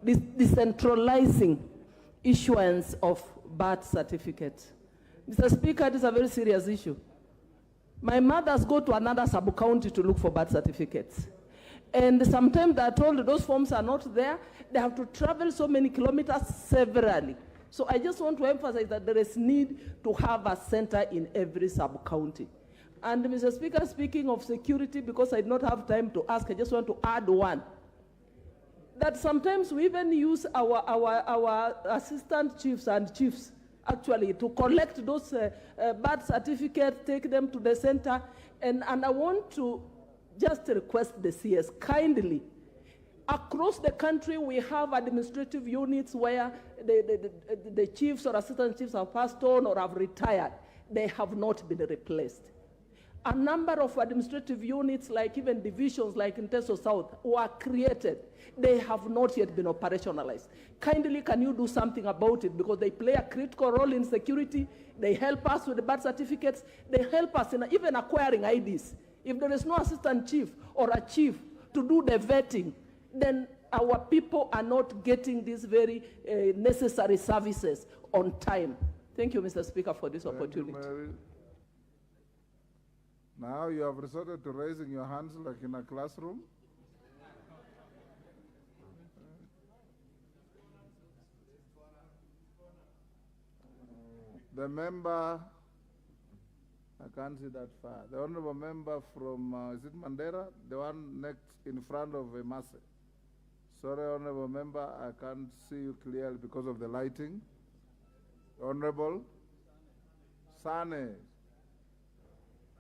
decentralizing issuance of birth certificates. Mr. Speaker, it is a very serious issue. My mothers go to another sub-county to look for birth certificates. And sometimes they are told those forms are not there. They have to travel so many kilometers severally. So I just want to emphasize that there is need to have a center in every sub-county. And Mr. Speaker, speaking of security, because I did not have time to ask, I just want to add one. That sometimes we even use our assistant chiefs and chiefs actually to collect those birth certificates, take them to the center. And I want to just request the CS kindly. Across the country, we have administrative units where the chiefs or assistant chiefs have passed on or have retired. They have not been replaced. A number of administrative units, like even divisions like in Teso South, were created. They have not yet been operationalized. Kindly, can you do something about it? Because they play a critical role in security. They help us with the birth certificates. They help us in even acquiring IDs. If there is no assistant chief or a chief to do the vetting, then our people are not getting these very necessary services on time. Thank you, Mr. Speaker, for this opportunity. Now you have resorted to raising your hands like in a classroom. The member, I can't see that far. The honorable member from, is it Mandera? The one next in front of Emase. Sorry, honorable member, I can't see you clearly because of the lighting. Honorable Sane.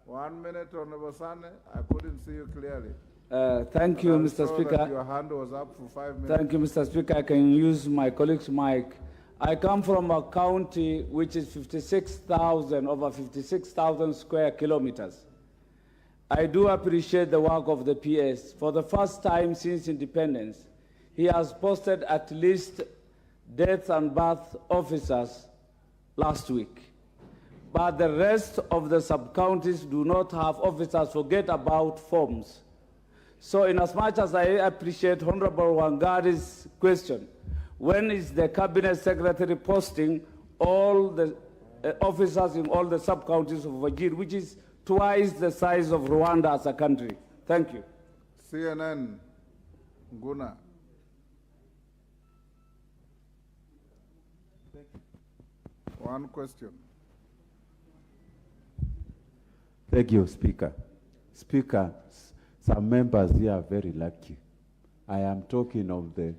1 minute, Honorable Sane. I couldn't see you clearly. Thank you, I Mr. saw Speaker. that your hand was up for 5 minutes. Thank you, Mr. Speaker. I can use my colleague's mic. I come from a county which is 56,000, over 56,000 square kilometers. I do appreciate the work of the PS. For the first time since independence, he has posted at least death and birth officers last week. But the rest of the sub-counties do not have officers. Forget about forms. So in as much as I appreciate Honorable Wangari's question, when is the Cabinet Secretary posting all the officers in all the sub-counties of Wajir, which is twice the size of Rwanda as a country? Thank you. CNN, Nguna. One question. Thank you, Speaker. Speaker, some members here are very lucky. I am talking of the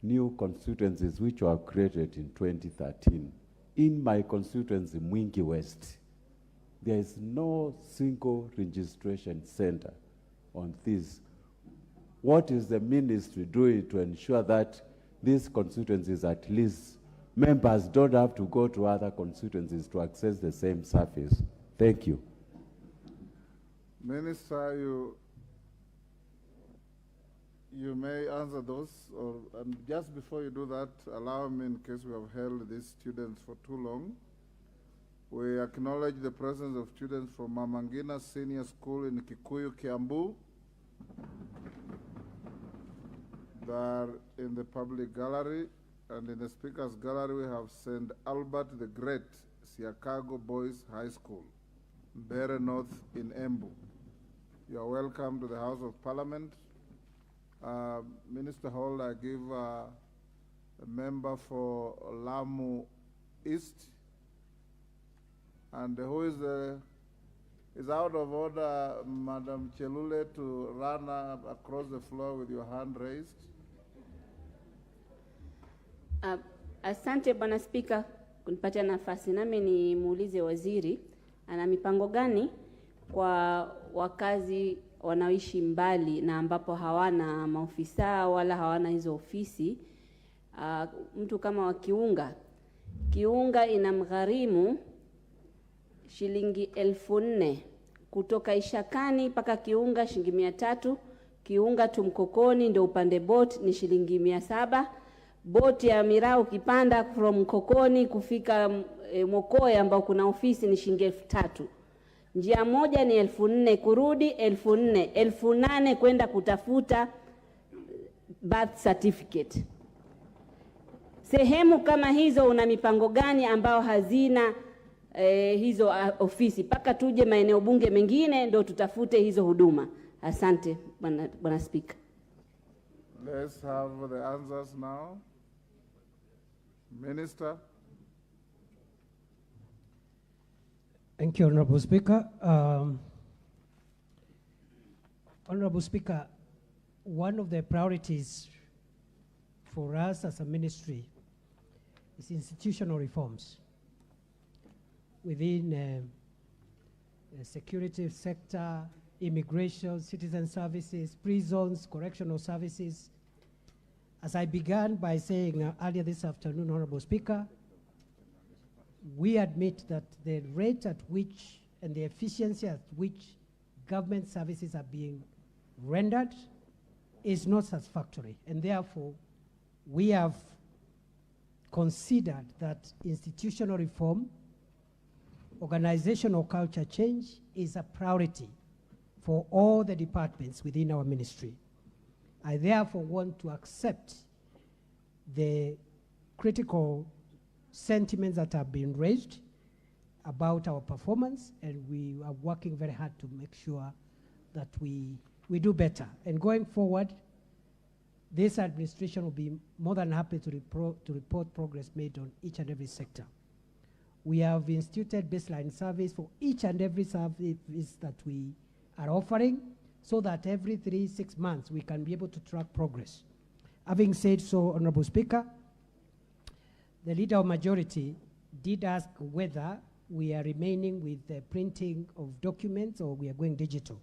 new constituencies which were created in 2013. In my constituency, Mwingi West, there is no single registration center on this. What is the ministry doing to ensure that these constituencies, at least members don't have to go to other constituencies to access the same service? Thank you. Minister, you may answer those, and just before you do that, allow me, in case we have held these students for too long, We acknowledge the presence of students from Mamangina Senior School in Kikuyu, Kiambu. They are in the public gallery, and in the speaker's gallery we have St. Albert the Great, Siakago Boys High School, Mbere North in Embu. You are welcome to the House of Parliament. Minister Hall, I give a member for Lamu East. And who is out of order, Madam Chelule, to run across the floor with your hand raised. Asante Bwana Spika kunipatia nafasi. Nami ni muulize waziri ana mipango gani kwa wakazi wanaoishi mbali na ambapo hawana maofisa wala hawana hizo ofisi. Mtu kama wa Kiunga inamgharimu shilingi 4,000 kutoka Ishakani mpaka Kiunga shilingi 300, Kiunga Tumkokoni ndio upande boat ni shilingi 700, boat ya Mirao kipanda from Mkokoni kufika Mokoe ambao kuna ofisi ni shilingi 3,000. Njia moja ni 4,000 kurudi 4,000, 8,000 kwenda kutafuta birth certificate. Sehemu kama hizo una mipango gani ambao hazina hizo ofisi? Paka tuje maeneo bunge mengine ndo tutafute hizo huduma. Asante Bwana Speaker. Let's have the answers now. Minister. Thank you, Honorable Speaker. Honorable Speaker, one of the priorities for us as a ministry is institutional reforms within the security sector, immigration, citizen services, prisons, correctional services. As I began by saying earlier this afternoon, Honorable Speaker, we admit that the rate at which and the efficiency at which government services are being rendered is not satisfactory. And therefore, we have considered that institutional reform, organizational culture change is a priority for all the departments within our ministry. I therefore want to accept the critical sentiments that have been raised about our performance, and we are working very hard to make sure that we do better. And going forward, this administration will be more than happy to report progress made on each and every sector. We have instituted baseline surveys for each and every service that we are offering, so that every 3-6 months we can be able to track progress. Having said so, Honorable Speaker, the Leader of Majority did ask whether we are remaining with the printing of documents or we are going digital.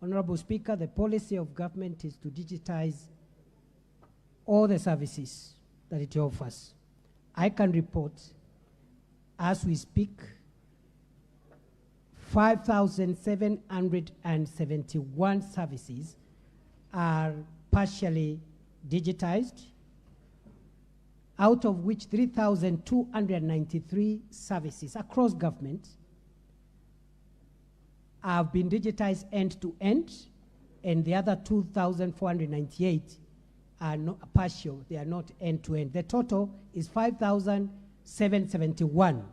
Honorable Speaker, the policy of government is to digitize all the services that it offers. I can report, as we speak, 5,771 services are partially digitized, out of which 3,293 services across government have been digitized end to end, and the other 2,498 are not partial, they are not end to end. The total is 5,771.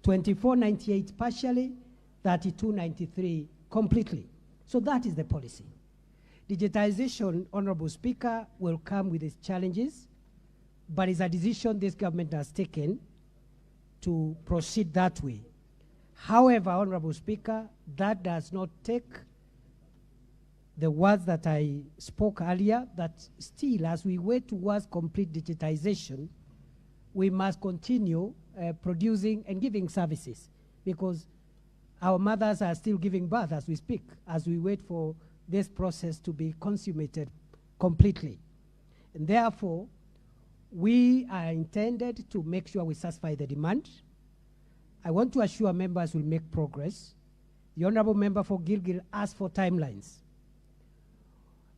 2,498 partially, 3,293 completely. So that is the policy. Digitization, Honorable Speaker, will come with its challenges, but it's a decision this government has taken to proceed that way. However, Honorable Speaker, that does not take the words that I spoke earlier, that still, as we wait towards complete digitization, we must continue producing and giving services, because our mothers are still giving birth as we speak, as we wait for this process to be consummated completely. And therefore, we are intended to make sure we satisfy the demand. I want to assure members we'll make progress. The Honorable Member for Gilgil asked for timelines.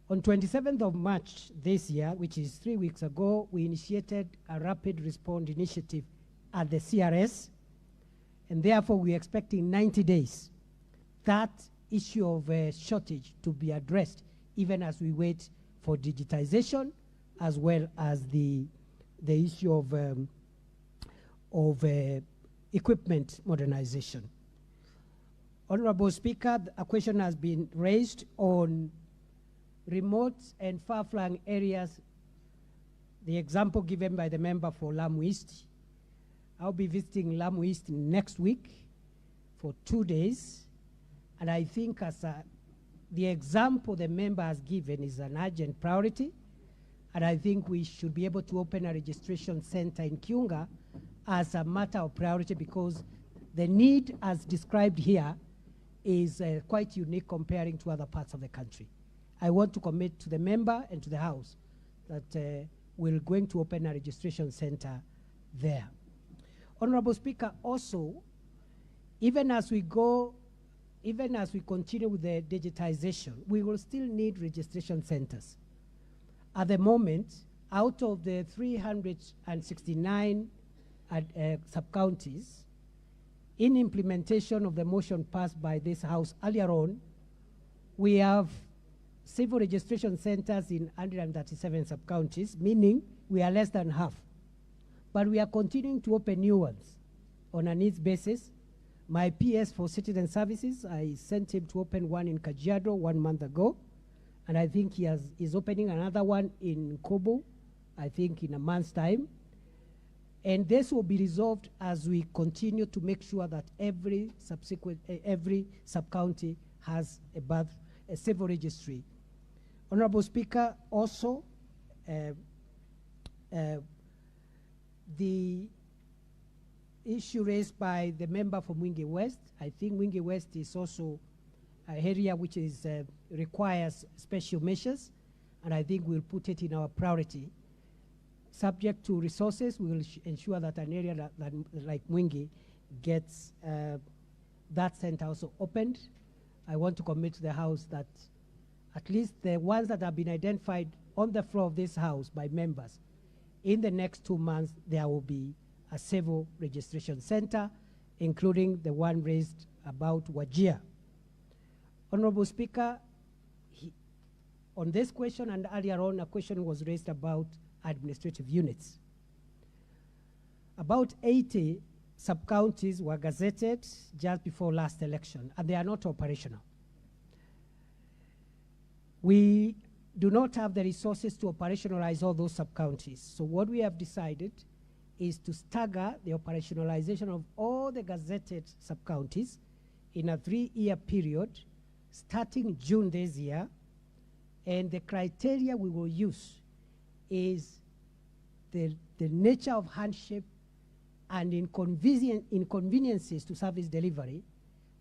On 27th of March this year, which is 3 weeks ago, we initiated a rapid response initiative at the CRS And therefore, we're expecting 90 days that issue of shortage to be addressed, even as we wait for digitization, as well as the issue of equipment modernization. Honorable Speaker, a question has been raised on remote and far-flung areas, the example given by the member for Lamu East. I'll be visiting Lamu East next week for 2 days, and I think the example the member has given is an urgent priority, and I think we should be able to open a registration center in Kiunga as a matter of priority, because the need as described here is quite unique comparing to other parts of the country. I want to commit to the member and to the House that we're going to open a registration center there. Honorable Speaker, also, even as we continue with the digitization, we will still need registration centers. At the moment, out of the 369 sub-counties, in implementation of the motion passed by this House earlier on, we have civil registration centers in 137 sub-counties, meaning we are less than half. But we are continuing to open new ones on a needs basis. My PS for Citizen Services, I sent him to open one in Kajiado 1 month ago, and I think he's opening another one in Kobo, I think in a month's time. And this will be resolved as we continue to make sure that every sub-county has a civil registry. Honorable Speaker, also, the issue raised by the member for Mwingi West, I think Mwingi West is also an area which requires special measures, and I think we'll put it in our priority. Subject to resources, we will ensure that an area that like Mwingi gets that center also opened. I want to commit to the House that at least the ones that have been identified on the floor of this House by members, in the next 2 months, there will be a civil registration center, including the one raised about Wajir. Honorable Speaker, on this question and earlier on, a question was raised about administrative units. About 80 sub-counties were gazetted just before last election, and they are not operational. We do not have the resources to operationalize all those sub-counties. So what we have decided is to stagger the operationalization of all the gazetted sub-counties in a 3-year period, starting June this year. And the criteria we will use is the nature of hardship and inconveniences to service delivery,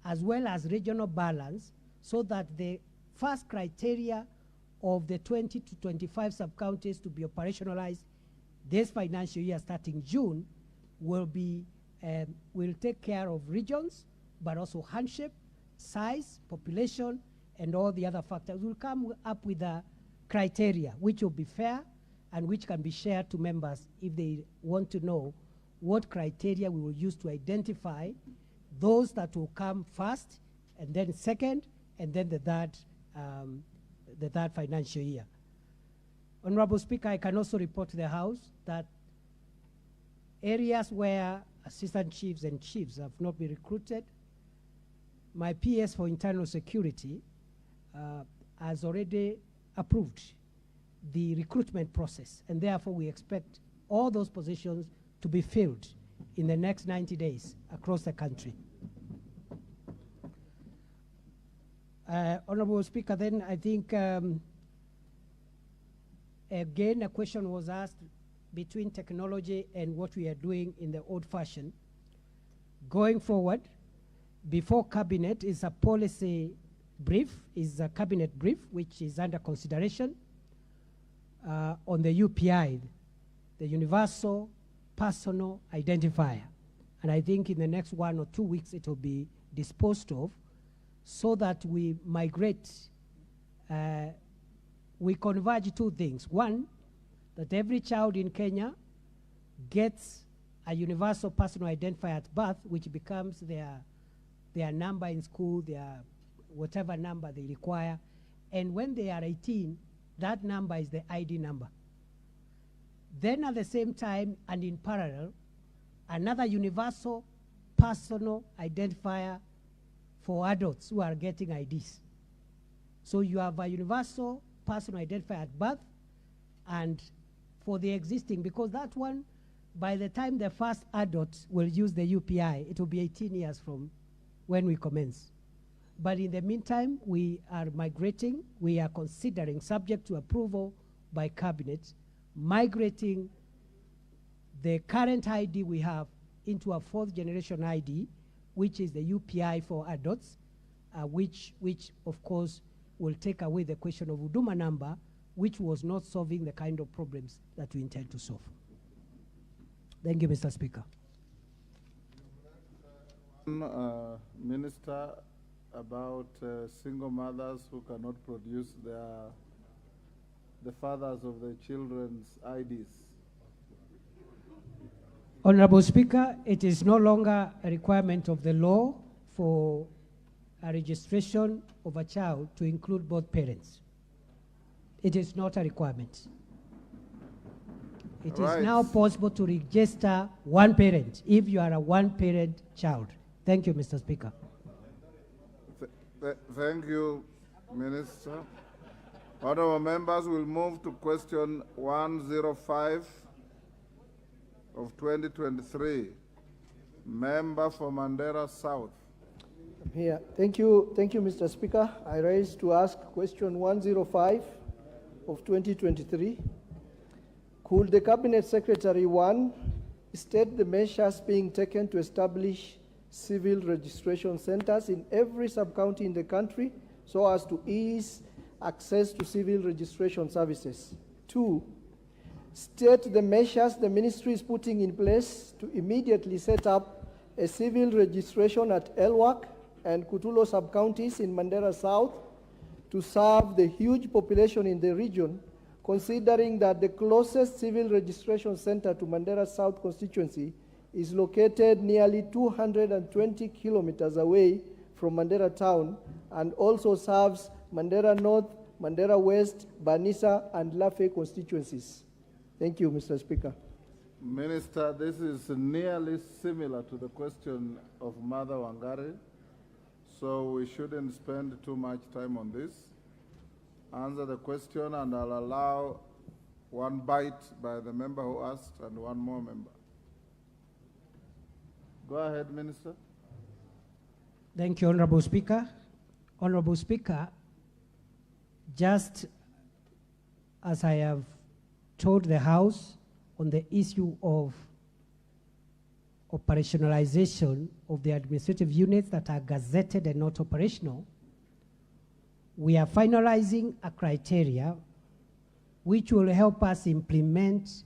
as well as regional balance, so that the first criteria of the 20 to 25 sub-counties to be operationalized this financial year starting June will take care of regions, but also hardship, size, population, and all the other factors. We'll come up with a criteria which will be fair and which can be shared to members if they want to know what criteria we will use to identify those that will come first, and then second, and then the third financial year. Honorable Speaker, I can also report to the House that areas where assistant chiefs and chiefs have not been recruited, my PS for internal security has already approved the recruitment process, and therefore we expect all those positions to be filled in the next 90 days across the country. Honorable Speaker, then I think again a question was asked between technology and what we are doing in the old fashion. Going forward, before cabinet is a policy brief, is a cabinet brief which is under consideration on the UPI, the Universal Personal Identifier. And I think in the next 1 or 2 weeks it will be disposed of, so that we migrate, we converge 2 things. One, that every child in Kenya gets a universal personal identifier at birth, which becomes their number in school, their whatever number they require. And when they are 18, that number is the ID number. Then at the same time and in parallel, another universal personal identifier for adults who are getting IDs. So you have a universal personal identifier at birth, and for the existing, because that one, by the time the first adult will use the UPI, it will be 18 years from when we commence. But in the meantime, we are migrating, we are considering, subject to approval by cabinet, migrating the current ID we have into a fourth generation ID, which is the UPI for adults, which of course will take away the question of Huduma number, which was not solving the kind of problems that we intend to solve. Thank you, Mr. Speaker. Minister, about single mothers who cannot produce the fathers of their children's IDs. Honorable Speaker, it is no longer a requirement of the law for a registration of a child to include both parents. It is not a requirement. It is now possible to register one parent if you are a one-parent child. Thank you, Mr. Speaker. Thank you, Minister. Honorable members, will move to question 105 of 2023. Member for Mandera South. Here. Thank you, Mr. Speaker. I rise to ask question 105 of 2023. Could the Cabinet Secretary, one, state the measures being taken to establish civil registration centers in every sub-county in the country so as to ease access to civil registration services? Two, state the measures the ministry is putting in place to immediately set up a civil registration at Elwak and Kutulo sub-counties in Mandera South to serve the huge population in the region, considering that the closest civil registration center to Mandera South constituency is located nearly 220 kilometers away from Mandera town and also serves Mandera North, Mandera West, Banisa, and Lafe constituencies. Thank you, Mr. Speaker. Minister, this is nearly similar to the question of Mother Wangari, so we shouldn't spend too much time on this. Answer the question, and I'll allow one bite by the member who asked and one more member. Go ahead, Minister. Thank you, Honorable Speaker. Honorable Speaker, just as I have told the House on the issue of operationalization of the administrative units that are gazetted and not operational, we are finalizing a criteria which will help us implement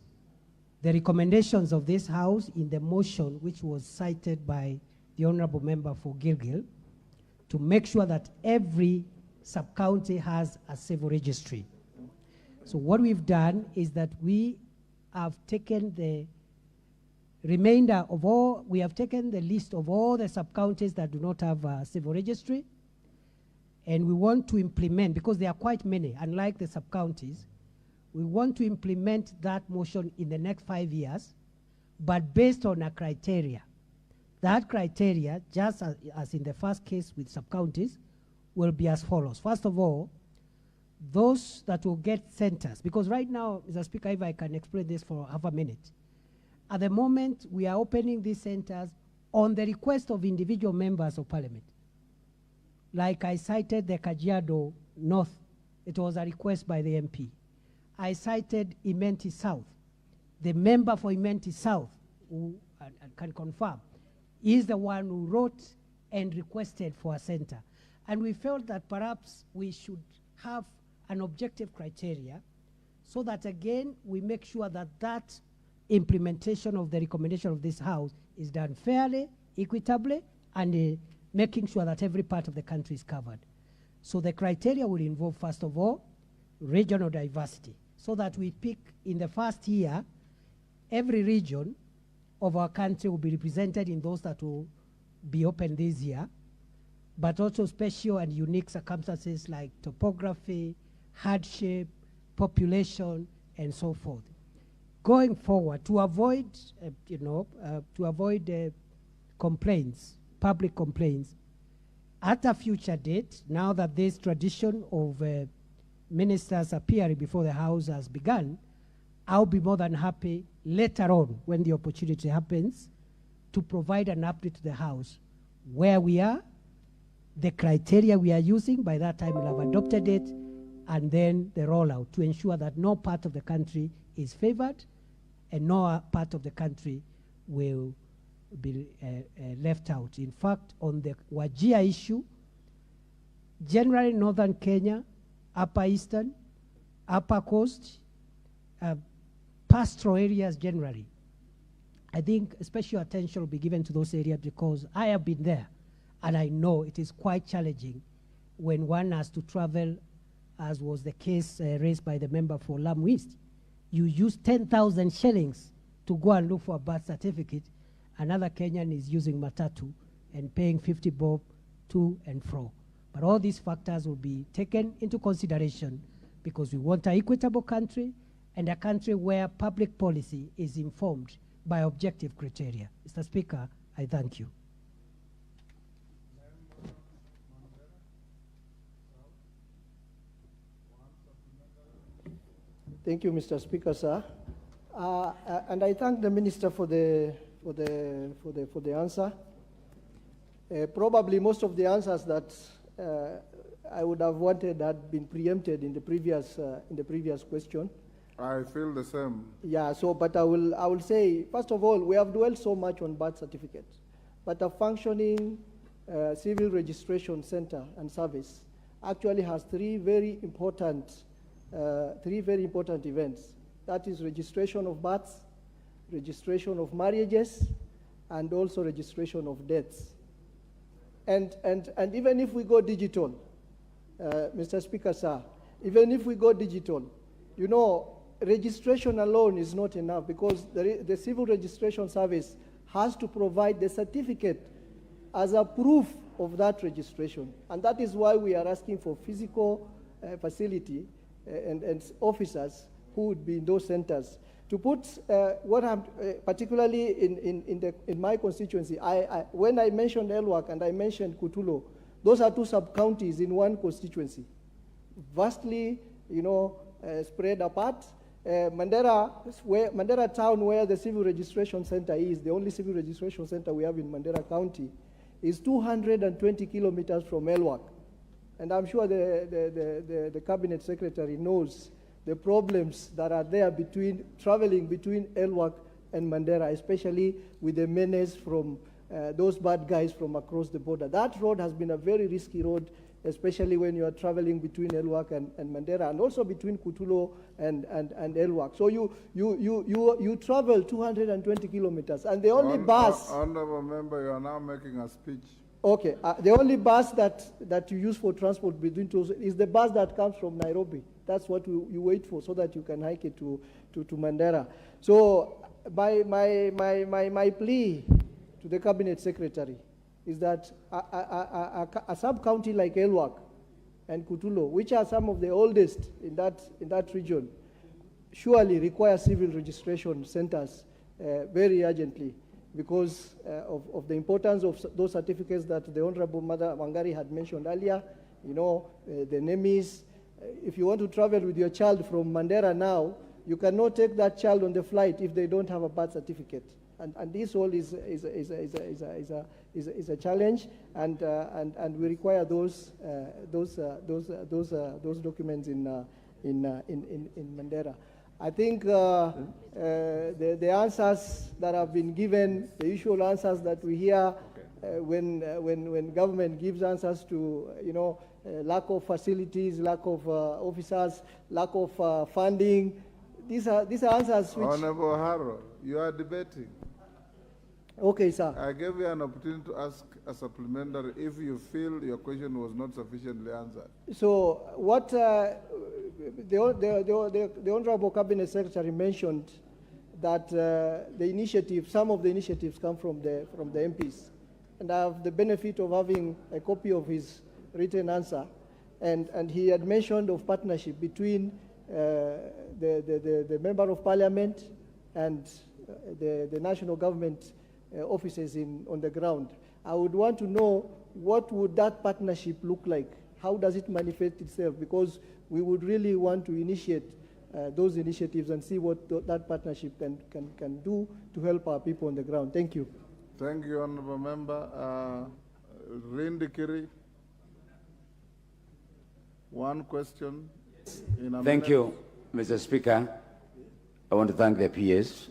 the recommendations of this House in the motion which was cited by the Honorable Member for Gilgil, to make sure that every sub-county has a civil registry. So what we've done is that we have taken the remainder of all, we have taken the list of all the sub-counties that do not have a civil registry, and we want to implement, because there are quite many, unlike the sub-counties, we want to implement that motion in the next 5 years, but based on a criteria. That criteria, just as in the first case with sub-counties, will be as follows. First of all, those that will get centers, because right now, Mr. Speaker, if I can explain this for half a minute, at the moment, we are opening these centers on the request of individual members of parliament. Like I cited the Kajiado North, it was a request by the MP. I cited Imenti South. The member for Imenti South, who can confirm, is the one who wrote and requested for a center. And we felt that perhaps we should have an objective criteria so that, again, we make sure that that implementation of the recommendation of this House is done fairly, equitably, and making sure that every part of the country is covered. So the criteria will involve, first of all, regional diversity, so that we pick in the first year every region of our country will be represented in those that will be open this year, but also special and unique circumstances like topography, hardship, population, and so forth. Going forward, to avoid, complaints, public complaints, at a future date, now that this tradition of ministers appearing before the House has begun, I'll be more than happy later on, when the opportunity happens, to provide an update to the House where we are, the criteria we are using. By that time, we'll have adopted it, and then the rollout to ensure that no part of the country is favored and no part of the country will be left out. In fact, on the Wajir issue, generally northern Kenya, upper eastern, upper coast, pastoral areas generally, I think special attention will be given to those areas because I have been there and I know it is quite challenging when one has to travel, as was the case raised by the member for Lamu East. You use 10,000 shillings to go and look for a birth certificate. Another Kenyan is using matatu and paying 50 bob to and fro. But all these factors will be taken into consideration because we want an equitable country and a country where public policy is informed by objective criteria. Mr. Speaker, I thank you. Thank you, Mr. Speaker, sir. And I thank the minister for the answer. Probably most of the answers that I would have wanted had been preempted in the previous question. I feel the same. Yeah. So, but I will say, first of all, we have dwelled so much on birth certificates, but a functioning civil registration center and service actually has three very important events. That is registration of births, registration of marriages, and also registration of deaths. And even if we go digital, Mr. Speaker, sir, even if we go digital, you know, registration alone is not enough because the Civil Registration Service has to provide the certificate as a proof of that registration. And that is why we are asking for physical facility and officers who would be in those centers. To put what I'm, particularly in my constituency, when I mentioned Elwak and I mentioned Kutulo, those are two sub-counties in one constituency, vastly, you know, spread apart. Mandera town, where the civil registration center is, the only civil registration center we have in Mandera County, is 220 kilometers from Elwak. And I'm sure the cabinet secretary knows the problems that are there traveling between Elwak and Mandera, especially with the menace from those bad guys from across the border. That road has been a very risky road, especially when you are traveling between Elwak and Mandera, and also between Kutulo and Elwak. So you travel 220 kilometers, and the only bus... Honorable member, you are now making a speech. Okay, the only bus that you use for transport between two is the bus that comes from Nairobi. That's what you wait for, so that you can hike it to Mandera. So my plea to the cabinet secretary is that a sub-county like Elwak and Kutulo, which are some of the oldest in that region, surely require civil registration centers very urgently, because of the importance of those certificates that the Honorable Mother Wangari had mentioned earlier. You know, the NEMIS. If you want to travel with your child from Mandera now, you cannot take that child on the flight if they don't have a birth certificate. And this all is a challenge, and we require those documents in Mandera. I think the answers that have been given, the usual answers that we hear when government gives answers to, you know, lack of facilities, lack of officers, lack of funding. These are answers which... Honorable Harold, you are debating. Okay, sir. I gave you an opportunity to ask a supplementary if you feel your question was not sufficiently answered. So what the Honorable Cabinet Secretary mentioned that some of the initiatives come from the MPs. And I have the benefit of having a copy of his written answer. And he had mentioned of partnership between the Member of Parliament and the national government offices on the ground. I would want to know, what would that partnership look like? How does it manifest itself? Because we would really want to initiate those initiatives and see what that partnership can do to help our people on the ground. Thank you. Thank you, Honorable Member. Rindikiri, one question. Thank you, Mr. Speaker. I want to thank the PS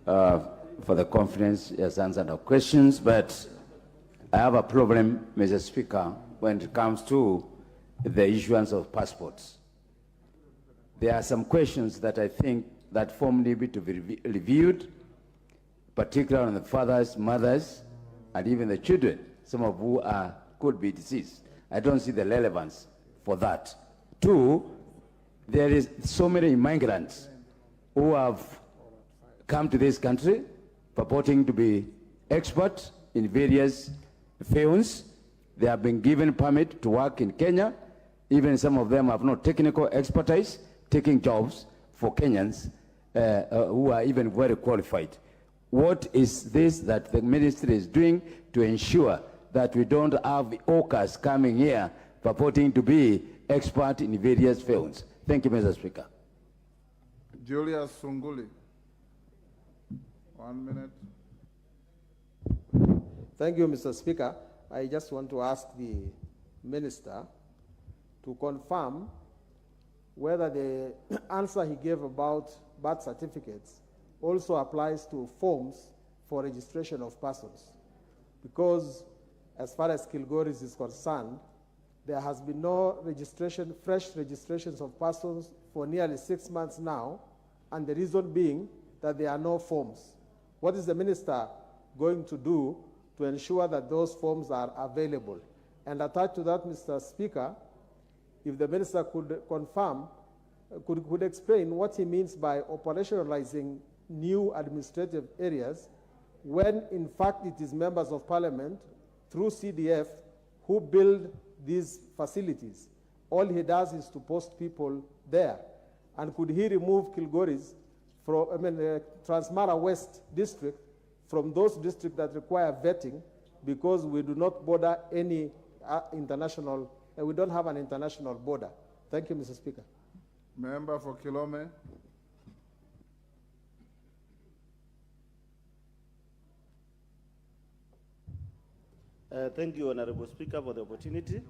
for the confidence he has answered our questions, but I have a problem, Mr. Speaker, when it comes to the issuance of passports. There are some questions that I think that form need to be reviewed, particularly on the fathers, mothers, and even the children, some of who could be deceased. I don't see the relevance for that. Two, there is so many migrants who have come to this country purporting to be experts in various fields. They have been given permit to work in Kenya. Even some of them have no technical expertise, taking jobs for Kenyans who are even very qualified. What is this that the ministry is doing to ensure that we don't have hawkers coming here purporting to be expert in various fields? Thank you, Mr. Speaker. Julius Sunguli, 1 minute. Thank you, Mr. Speaker. I just want to ask the Minister to confirm whether the answer he gave about birth certificates also applies to forms for registration of persons. Because as far as Kilgoris is concerned, there has been no registration, fresh registrations of persons for nearly 6 months now, and the reason being that there are no forms. What is the Minister going to do to ensure that those forms are available? And attached to that, Mr. Speaker, if the Minister could confirm, could explain what he means by operationalizing new administrative areas when in fact it is members of parliament through CDF who build these facilities. All he does is to post people there. And could he remove Kilgoris from, Transmara West district from those districts that require vetting, because we do not border any international, we don't have an international border. Thank you, Mr. Speaker. Member for Kilome. Thank you, Honorable Speaker, for the opportunity.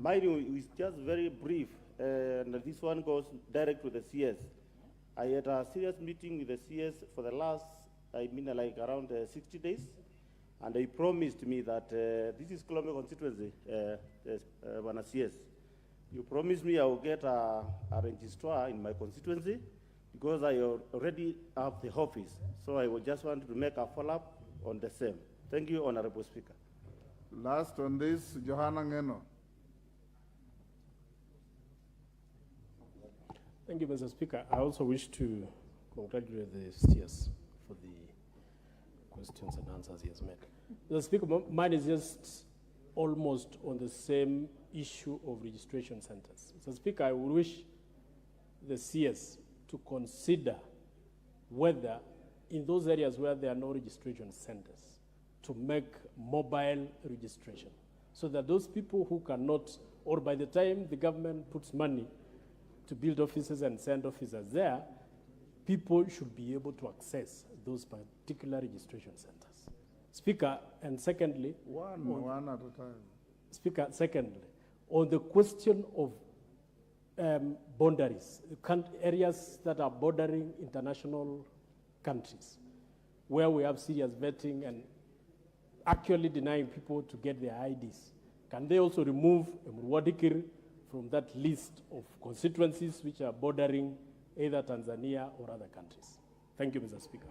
Mine is just very brief, and this one goes direct to the CS. I had a serious meeting with the CS for the last, like around 60 days, and they promised me that this is Kilome constituency, CS. You promised me I will get a registrar in my constituency because I already have the office. So I would just want to make a follow-up on the same. Thank you, Honorable Speaker. Last on this, Johanna Ngeno. Thank you, Mr. Speaker. I also wish to congratulate the CS for the questions and answers he has made. Mr. Speaker, mine is just almost on the same issue of registration centers. Mr. Speaker, I would wish the CS to consider whether in those areas where there are no registration centers, to make mobile registration, so that those people who cannot, or by the time the government puts money to build offices and send officers there, people should be able to access those particular registration centers. Speaker, and secondly, one at a time. Speaker, secondly, on the question of boundaries, areas that are bordering international countries, where we have serious vetting and actually denying people to get their IDs, can they also remove Mwadikir from that list of constituencies which are bordering either Tanzania or other countries? Thank you, Mr. Speaker.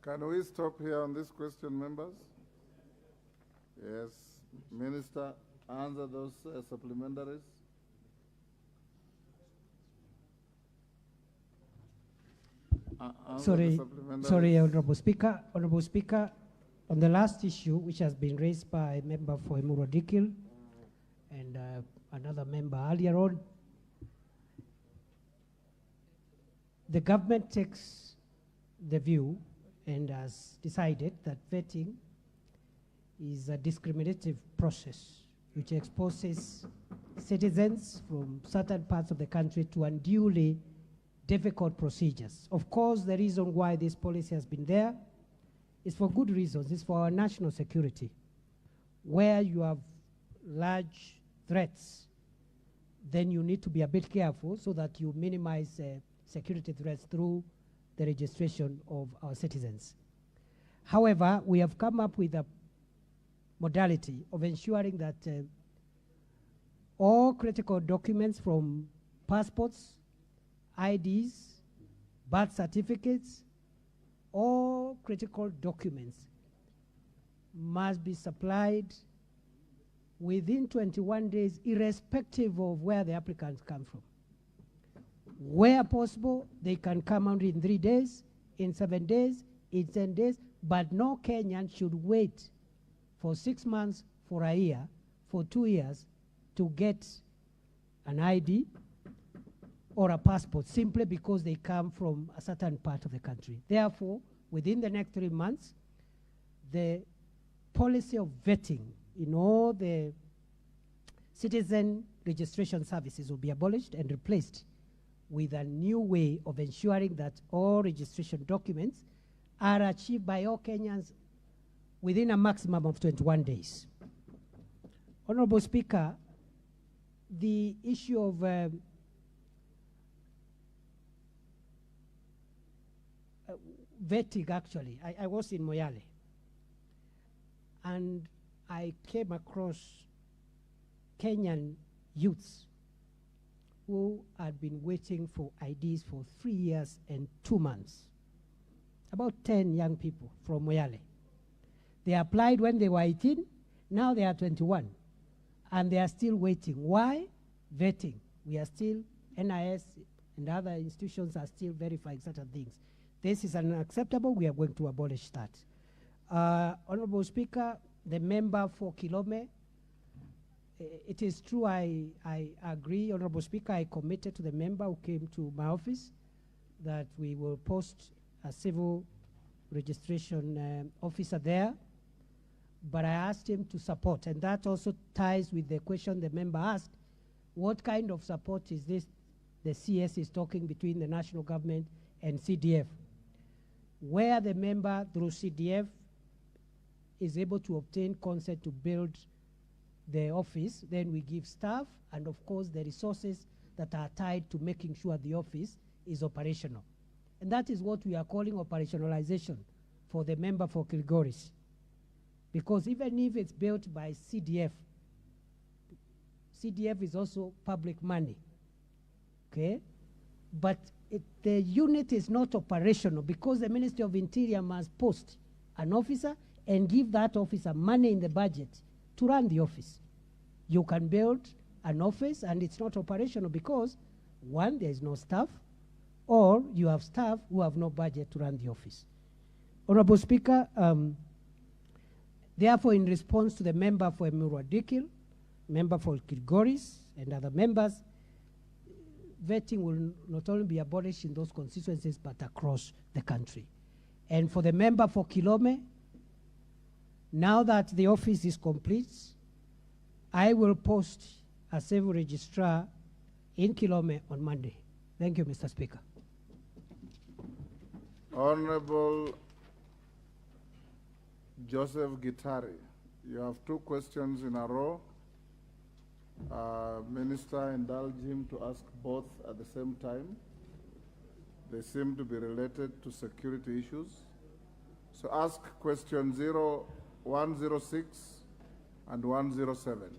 Can we stop here on this question, members? Yes, Minister answer those supplementaries? Answer the supplementaries. Sorry, Honorable Speaker. Honorable Speaker, on the last issue, which has been raised by a member for Emuru Dikil and another member earlier on, the government takes the view and has decided that vetting is a discriminative process which exposes citizens from certain parts of the country to unduly difficult procedures. Of course, the reason why this policy has been there is for good reasons. It's for our national security. Where you have large threats, then you need to be a bit careful so that you minimize security threats through the registration of our citizens. However, we have come up with a modality of ensuring that all critical documents from passports, IDs, birth certificates, all critical documents must be supplied within 21 days, irrespective of where the applicants come from. Where possible, they can come out in 3 days, in 7 days, in 10 days, but no Kenyan should wait for 6 months, for a year, for 2 years to get an ID or a passport simply because they come from a certain part of the country. Therefore, within the next 3 months, the policy of vetting in all the citizen registration services will be abolished and replaced with a new way of ensuring that all registration documents are achieved by all Kenyans within a maximum of 21 days. Honorable Speaker, the issue of vetting, actually, I was in Moyale, and I came across Kenyan youths who had been waiting for IDs for 3 years and 2 months. About 10 young people from Moyale. They applied when they were 18, now they are 21, and they are still waiting. Why? Vetting. We are still, NIS and other institutions are still verifying certain things. This is unacceptable. We are going to abolish that. Honorable Speaker, the member for Kilome, it is true, I agree, Honorable Speaker, I committed to the member who came to my office that we will post a civil registration officer there, but I asked him to support, and that also ties with the question the member asked, what kind of support is this the CS is talking between the national government and CDF? Where the member through CDF is able to obtain consent to build the office, then we give staff and of course the resources that are tied to making sure the office is operational. And that is what we are calling operationalization for the member for Kilgoris. Because even if it's built by CDF, CDF is also public money, okay? But the unit is not operational because the Ministry of Interior must post an officer and give that officer money in the budget to run the office. You can build an office and it's not operational because, one, there is no staff, or you have staff who have no budget to run the office. Honorable Speaker, therefore, in response to the member for Emuru Dikil, member for Kilgoris, and other members, vetting will not only be abolished in those constituencies, but across the country. And for the member for Kilome, now that the office is complete, I will post a civil registrar in Kilome on Monday. Thank you, Mr. Speaker. Honorable Joseph Gitari, you have 2 questions in a row. Minister, indulge him to ask both at the same time. They seem to be related to security issues. So ask question 106 and 107.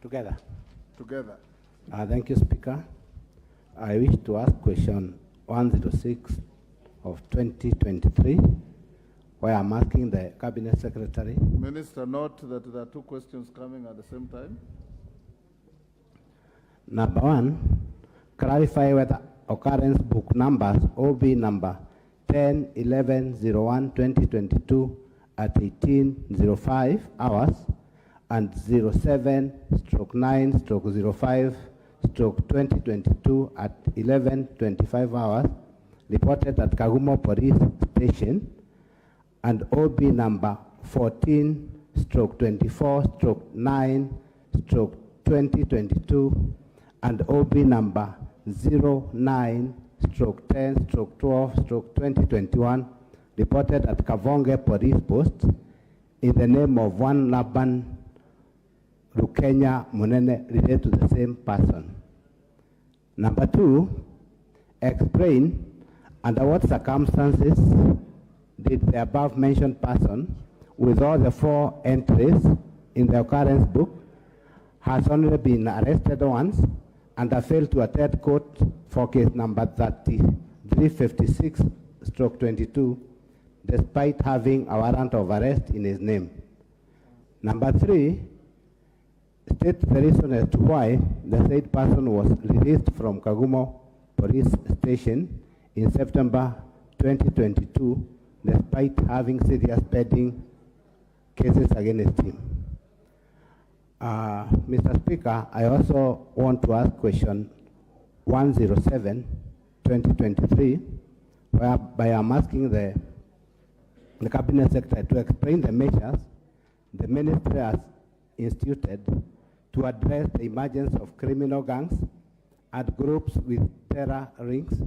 Together. Together. Thank you, Speaker. I wish to ask question 106 of 2023 where I'm asking the Cabinet Secretary. Minister, note that there are two questions coming at the same time. Number one, clarify whether occurrence book numbers OB number 10-11-01-2022 at 18:05 hours and 07/9/05/2022 at 11:25 hours reported at Kagumo Police Station, and OB number 14/24/9/2022 and OB number 09/10/12/2021 reported at Kavonge Police Post in the name of one Laban Rukenya Munene related to the same person. Number two, explain under what circumstances did the above mentioned person, with all the 4 entries in the occurrence book, has only been arrested once and have failed to attend court for case number 3356/22, despite having a warrant of arrest in his name. Number 3, state the reason as to why the said person was released from Kagumo Police Station in September 2022, despite having serious pending cases against him. Mr. Speaker, I also want to ask question 107/2023, whereby I'm asking the Cabinet Secretary to explain the measures the Ministry has instituted to address the emergence of criminal gangs and groups with terror rings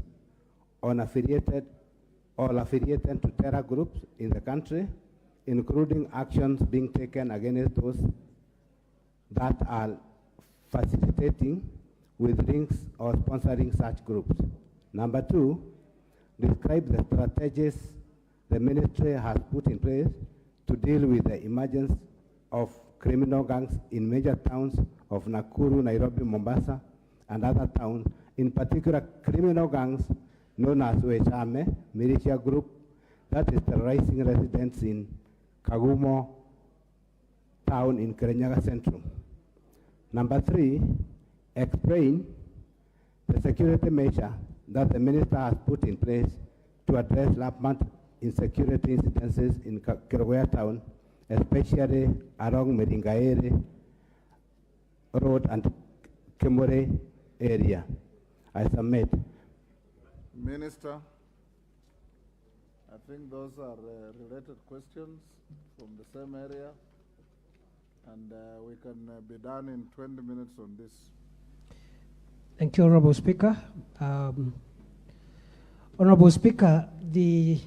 or affiliated to terror groups in the country, including actions being taken against those that are facilitating with links or sponsoring such groups. Number 2, describe the strategies the ministry has put in place to deal with the emergence of criminal gangs in major towns of Nakuru, Nairobi, Mombasa, and other towns, in particular criminal gangs known as Wechame militia group that is terrorizing residents in Kagumo town in Kirinyaga Central. Number 3, explain the security measure that the minister has put in place to address rampant insecurity incidences in Kirinyaga town, especially along Meringaere Road and Kimore area. I submit. Minister, I think those are related questions from the same area, and we can be done in 20 minutes on this. Thank you, Honorable Speaker. Honorable Speaker, the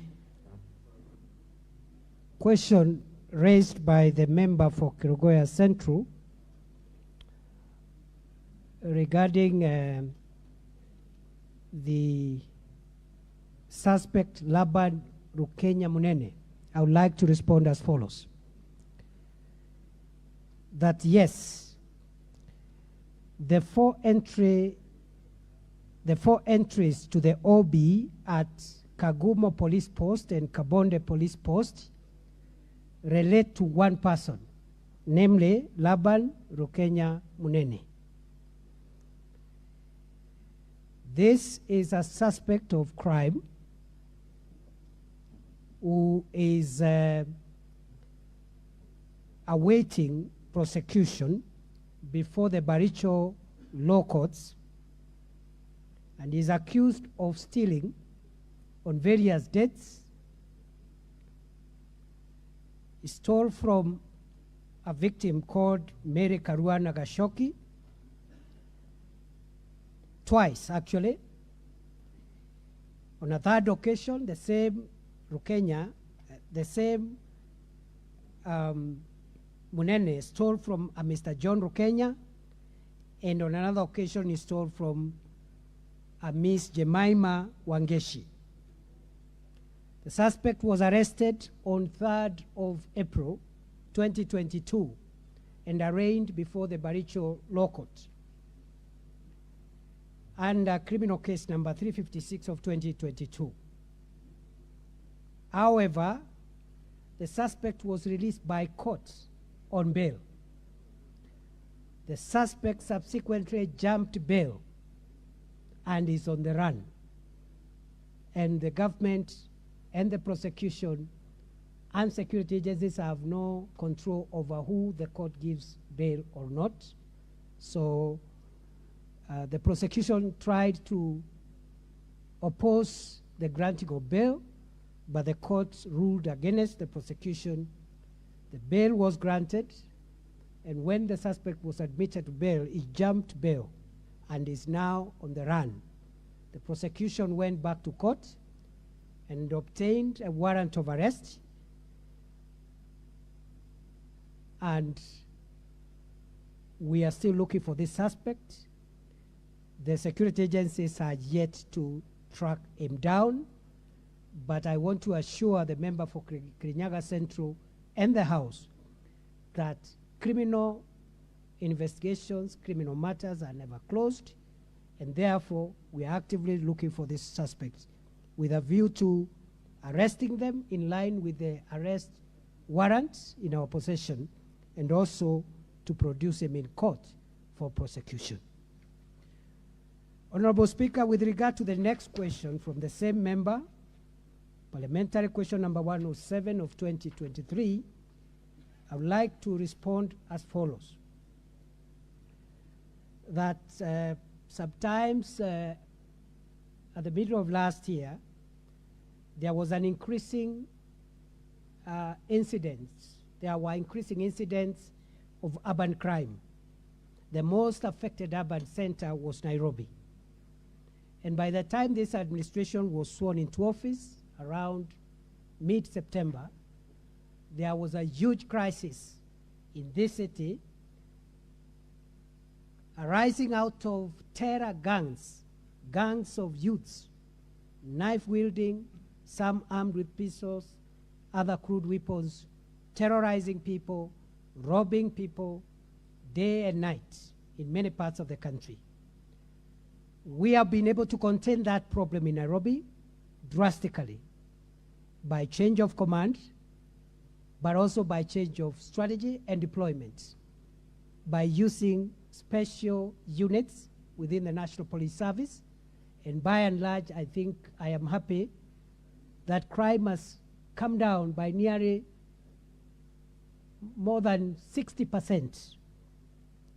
question raised by the member for Kirinyaga Central regarding the suspect Laban Rukenya Munene, I would like to respond as follows. That yes, the four entries to the OB at Kagumo Police Post and Kabonde Police Post relate to one person, namely Laban Rukenya Munene. This is a suspect of crime who is awaiting prosecution before the Baricho law courts, and is accused of stealing on various dates. He stole from a victim called Mary Karuana Gashoki, twice actually. On a third occasion, the same Rukenya, the same Munene stole from a Mr. John Rukenya, and on another occasion he stole from a Miss Jemima Wangeshi. The suspect was arrested on 3rd of April 2022 and arraigned before the Baricho Law Court under criminal case number 356 of 2022. However, the suspect was released by court on bail. The suspect subsequently jumped bail and is on the run. And the government and the prosecution and security agencies have no control over who the court gives bail or not. So the prosecution tried to oppose the granting of bail, but the court ruled against the prosecution. The bail was granted, and when the suspect was admitted to bail, he jumped bail and is now on the run. The prosecution went back to court and obtained a warrant of arrest, and we are still looking for this suspect. The security agencies are yet to track him down, but I want to assure the member for Kirinyaga Central and the House that criminal investigations, criminal matters are never closed, and therefore we are actively looking for these suspects with a view to arresting them in line with the arrest warrants in our possession, and also to produce them in court for prosecution. Honorable Speaker, with regard to the next question from the same member, parliamentary question number 107 of 2023, I would like to respond as follows. That sometimes at the middle of last year, there was an increasing incidents. There were increasing incidents of urban crime. The most affected urban center was Nairobi. And by the time this administration was sworn into office, around mid-September, there was a huge crisis in this city arising out of terror gangs, gangs of youths, knife-wielding, some armed with pistols, other crude weapons, terrorizing people, robbing people day and night in many parts of the country. We have been able to contain that problem in Nairobi drastically by change of command, but also by change of strategy and deployment, by using special units within the National Police Service. And by and large, I think I am happy that crime has come down by nearly more than 60%,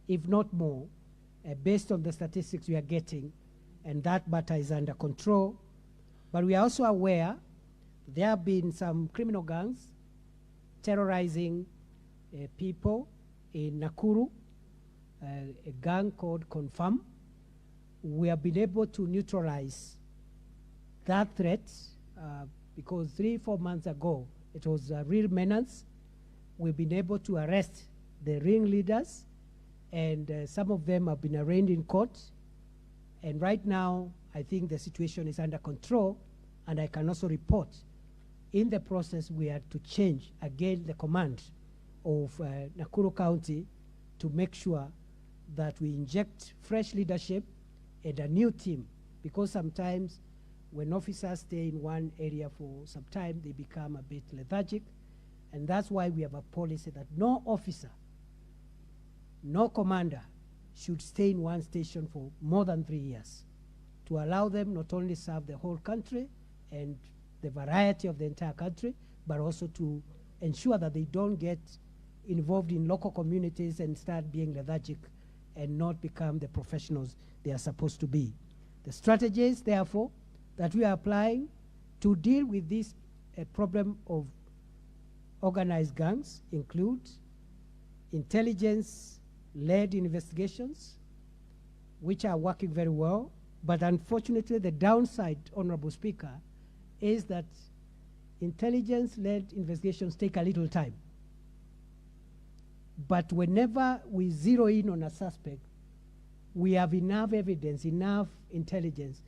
if not more, based on the statistics we are getting, and that matter is under control. But we are also aware there have been some criminal gangs terrorizing people in Nakuru, a gang called Confirm. We have been able to neutralize that threat because 3-4 months ago, it was a real menace. We've been able to arrest the ringleaders, and some of them have been arraigned in court. And right now, I think the situation is under control, and I can also report in the process we had to change again the command of Nakuru County to make sure that we inject fresh leadership and a new team, because sometimes when officers stay in one area for some time, they become a bit lethargic, and that's why we have a policy that no officer, no commander should stay in one station for more than 3 years, to allow them not only serve the whole country and the variety of the entire country, but also to ensure that they don't get involved in local communities and start being lethargic and not become the professionals they are supposed to be. The strategies, therefore, that we are applying to deal with this problem of organized gangs include intelligence-led investigations, which are working very well, but unfortunately the downside, Honorable Speaker, is that intelligence-led investigations take a little time. But whenever we zero in on a suspect, we have enough evidence, enough intelligence,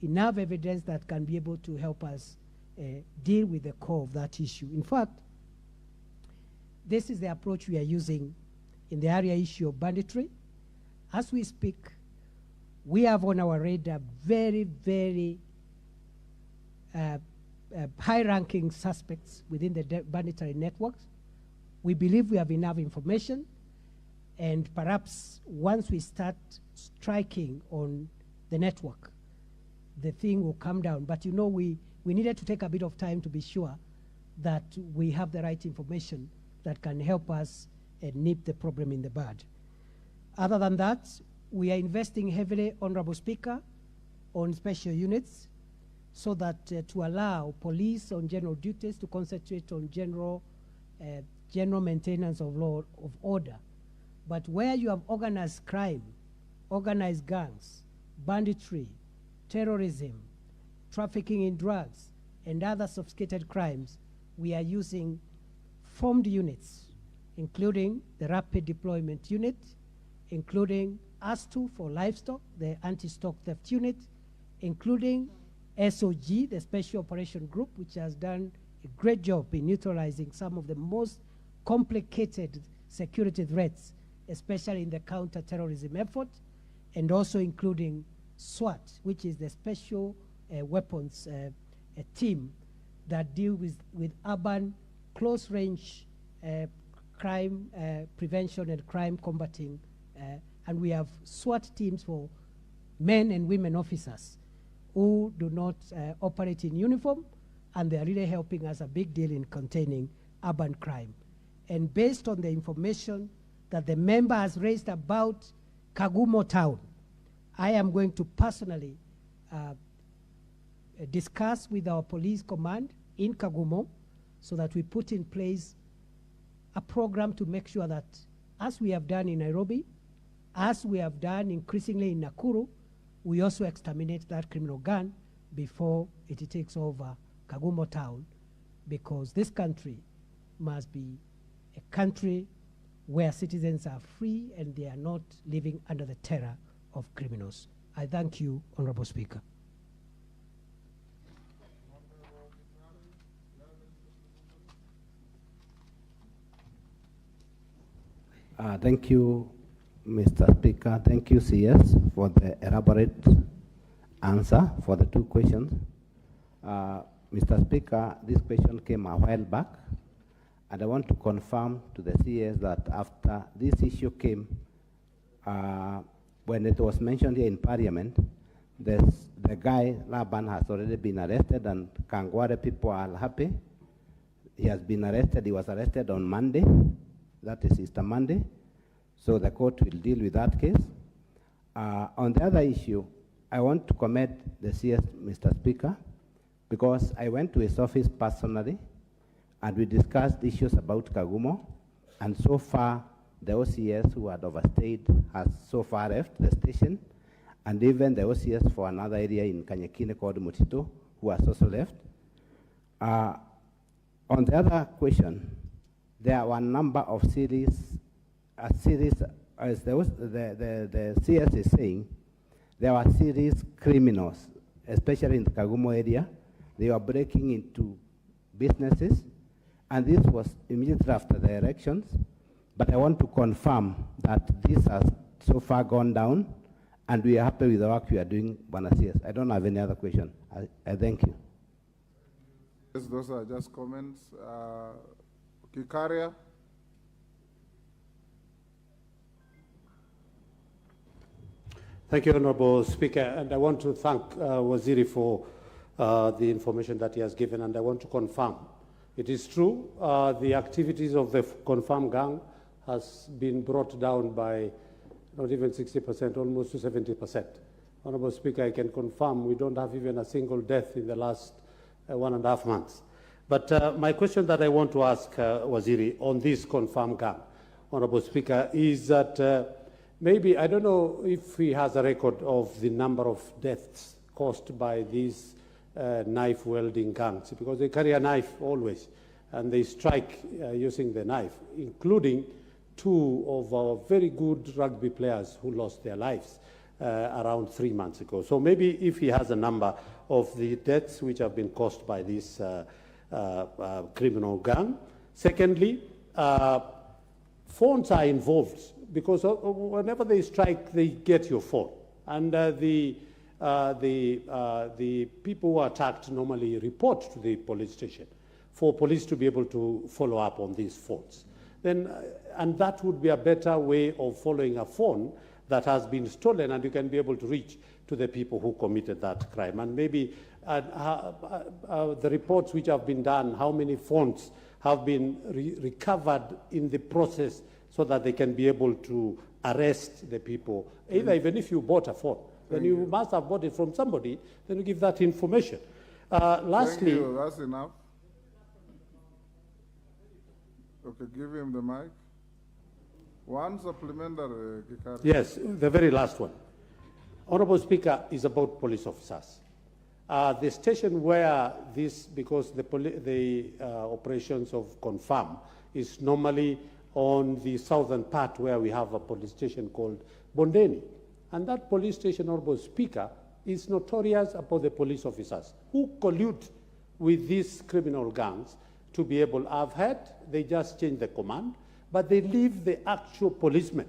enough evidence that can be able to help us deal with the core of that issue. In fact, this is the approach we are using in the area issue of banditry. As we speak, we have on our radar very, very high-ranking suspects within the banditry networks. We believe we have enough information, and perhaps once we start striking on the network, the thing will come down. But you know, we needed to take a bit of time to be sure that we have the right information that can help us nip the problem in the bud. Other than that, we are investing heavily, Honorable Speaker, on special units so that to allow police on general duties to concentrate on general maintenance of law of order. But where you have organized crime, organized gangs, banditry, terrorism, trafficking in drugs, and other sophisticated crimes, we are using formed units, including the Rapid Deployment Unit, including ASTU for livestock, the Anti-Stock Theft Unit, including SOG, the Special Operation Group, which has done a great job in neutralizing some of the most complicated security threats, especially in the counter-terrorism effort, and also including SWAT, which is the Special Weapons team that deal with urban close-range crime prevention and crime combating. And we have SWAT teams for men and women officers who do not operate in uniform, and they are really helping us a big deal in containing urban crime. And based on the information that the member has raised about Kagumo town, I am going to personally discuss with our police command in Kagumo so that we put in place a program to make sure that, as we have done in Nairobi, as we have done increasingly in Nakuru, we also exterminate that criminal gang before it takes over Kagumo town, because this country must be a country where citizens are free and they are not living under the terror of criminals. I thank you, Honorable Speaker. Thank you, Mr. Speaker. Thank you, CS, for the elaborate answer for the two questions. Mr. Speaker, this question came a while back, and I want to confirm to the CS that after this issue came, when it was mentioned here in Parliament, the guy, Laban, has already been arrested, and Kangware people are happy. He has been arrested. He was arrested on Monday. That is Easter Monday. So the court will deal with that case. On the other issue, I want to commend the CS, Mr. Speaker, because I went to his office personally, and we discussed issues about Kagumo, and so far, the OCS who had overstayed has so far left the station, and even the OCS for another area in Kanyekine called Mutito, who has also left. On the other question, there were a number of series, as the CS is saying, there were serious criminals, especially in the Kagumo area. They were breaking into businesses, and this was immediately after the elections. But I want to confirm that this has so far gone down, and we are happy with the work we are doing, Bwana CS. I don't have any other question. I thank you. Yes, those are just comments. Kikaria. Thank you, Honorable Speaker, and I want to thank Waziri for the information that he has given, and I want to confirm. It is true, the activities of the confirmed gang has been brought down by not even 60%, almost to 70%. Honorable Speaker, I can confirm we don't have even a single death in the last 1.5 months. But my question that I want to ask Waziri on this confirmed gang, Honorable Speaker, is that maybe, I don't know if he has a record of the number of deaths caused by these knife wielding gangs, because they carry a knife always, and they strike using the knife, including 2 of our very good rugby players who lost their lives around 3 months ago. So maybe if he has a number of the deaths which have been caused by this criminal gang. Secondly, phones are involved, because whenever they strike, they get your phone. And the the people who are attacked normally report to the police station for police to be able to follow up on these phones. Then, and that would be a better way of following a phone that has been stolen, and you can be able to reach to the people who committed that crime. And maybe the reports which have been done, how many phones have been recovered in the process so that they can be able to arrest the people. Even if you bought a phone, then you must have bought it from somebody, then you give that information. Lastly, Thank you. That's enough. Okay, give him the mic. One supplementary, Kikari. yes, the very last one. Honorable Speaker, is about police officers. The station where this, because the operations of Confirm is normally on the southern part where we have a police station called Bondeni. And that police station, Honorable Speaker, is notorious about the police officers who collude with these criminal gangs to be able, I've heard they just change the command, but they leave the actual policemen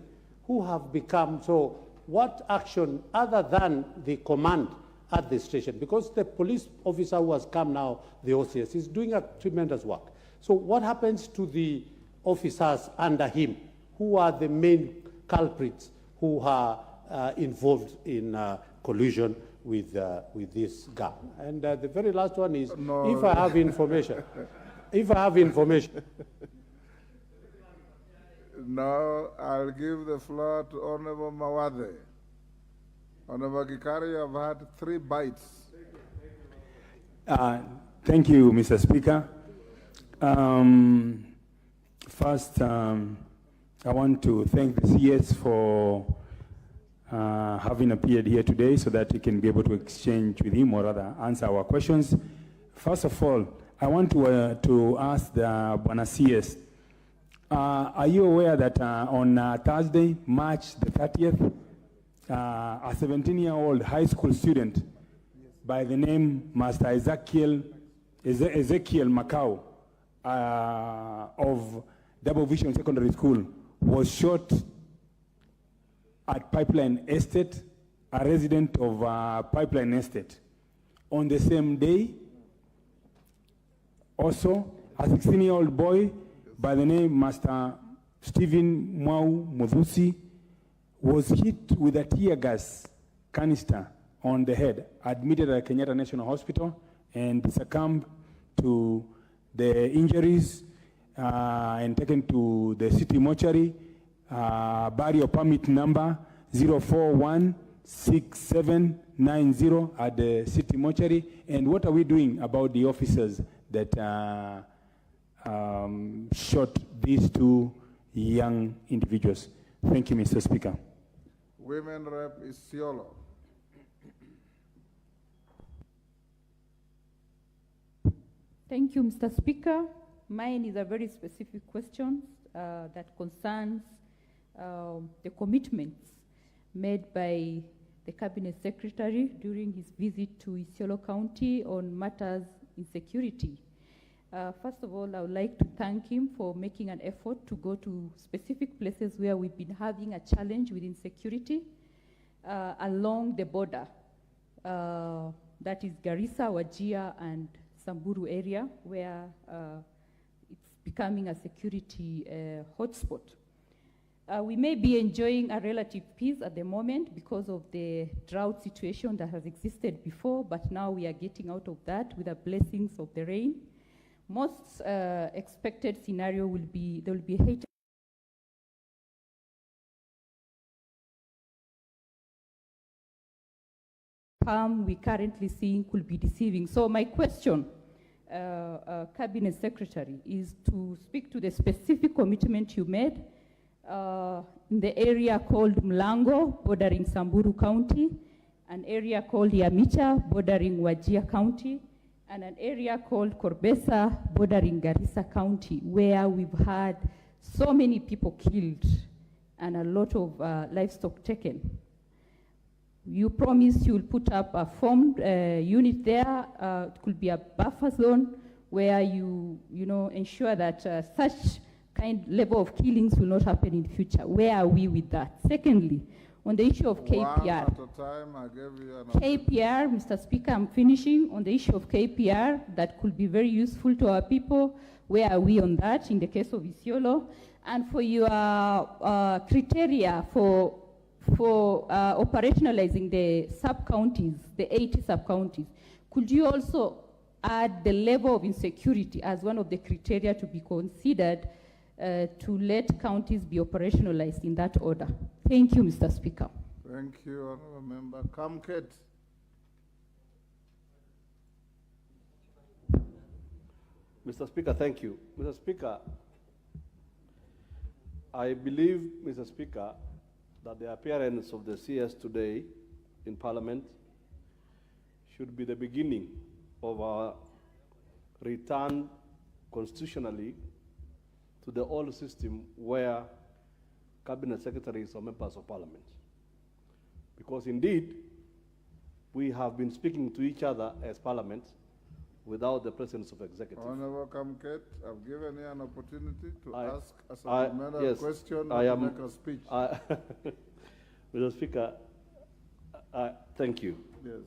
who have become, so what action other than the command at the station? Because the police officer who has come now, the OCS, is doing a tremendous work. So what happens to the officers under him, who are the main culprits who are involved in collusion with this gang? And the very last one is, if I have information, Now I'll give the floor to Honorable Mawade. Honorable Kikari, you have had 3 bites. Thank you, Mr. Speaker. First, I want to thank the CS for having appeared here today so that we can be able to exchange with him or rather answer our questions. First of all, I want to ask the Bwana CS, are you aware that on Thursday, March the 30th, a 17-year-old high school student by the name Master Ezekiel Macau of Double Vision Secondary School was shot at Pipeline Estate, a resident of Pipeline Estate. On the same day, also, a 16-year-old boy by the name Master Stephen Mwau Muthusi was hit with a tear gas canister on the head, admitted at Kenyatta National Hospital, and succumbed to the injuries and taken to the city mortuary, burial permit number 0416790 at the city mortuary. And what are we doing about the officers that shot these 2 young individuals? Thank you, Mr. Speaker. Women Rep Isiolo. Thank you, Mr. Speaker. Mine is a very specific question that concerns the commitments made by the Cabinet Secretary during his visit to Isiolo County on matters in security. First of all, I would like to thank him for making an effort to go to specific places where we've been having a challenge with insecurity along the border. That is Garissa, Wajir, and Samburu area, where it's becoming a security hotspot. We may be enjoying a relative peace at the moment because of the drought situation that has existed before, but now we are getting out of that with the blessings of the rain. Most expected scenario will be, there will be hate. We currently seeing could be deceiving. So my question, Cabinet Secretary, is to speak to the specific commitment you made in the area called Mlango, bordering Samburu County, an area called Yamicha, bordering Wajir County, and an area called Korbesa, bordering Garissa County, where we've had so many people killed and a lot of livestock taken. You promised you will put up a formed unit there. It could be a buffer zone where you ensure that such kind level of killings will not happen in the future. Where are we with that? Secondly, On the issue of KPR. One at a time, I gave you an KPR, Mr. Speaker, I'm finishing. On the issue of KPR, that could be very useful to our people. Where are we on that in the case of Isiolo? And for your criteria for operationalizing the sub-counties, the 80 sub-counties, could you also add the level of insecurity as one of the criteria to be considered to let counties be operationalized in that order? Thank you, Mr. Speaker. Thank you, Honourable Member. Kamket. Mr. Speaker, thank you. Mr. Speaker, I believe, Mr. Speaker, that the appearance of the CS today in Parliament should be the beginning of our return constitutionally to the old system where cabinet secretaries are members of Parliament. Because indeed, we have been speaking to each other as Parliament without the presence of executive. Honourable Kamket, I've given you an opportunity to ask a supplementary yes, question I or am, make a speech. Mr. Speaker, thank you. Yes.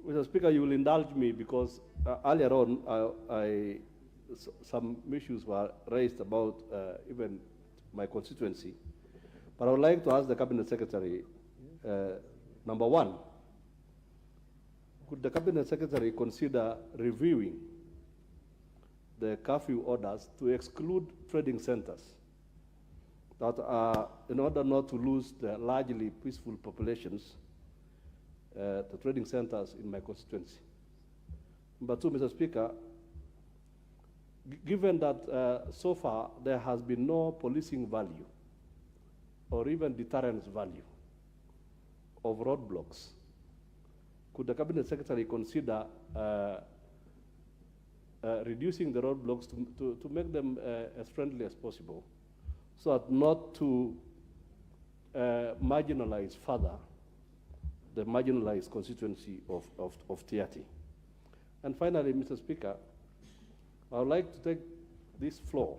Mr. Speaker, you will indulge me because earlier on, some issues were raised about even my constituency. But I would like to ask the Cabinet Secretary, number one, could the Cabinet Secretary consider reviewing the curfew orders to exclude trading centers that are, in order not to lose the largely peaceful populations, the trading centers in my constituency? Number two, Mr. Speaker, given that so far there has been no policing value or even deterrence value of roadblocks, could the Cabinet Secretary consider reducing the roadblocks to make them as friendly as possible so as not to marginalize further the marginalized constituency of Tiati? And finally, Mr. Speaker, I would like to take this floor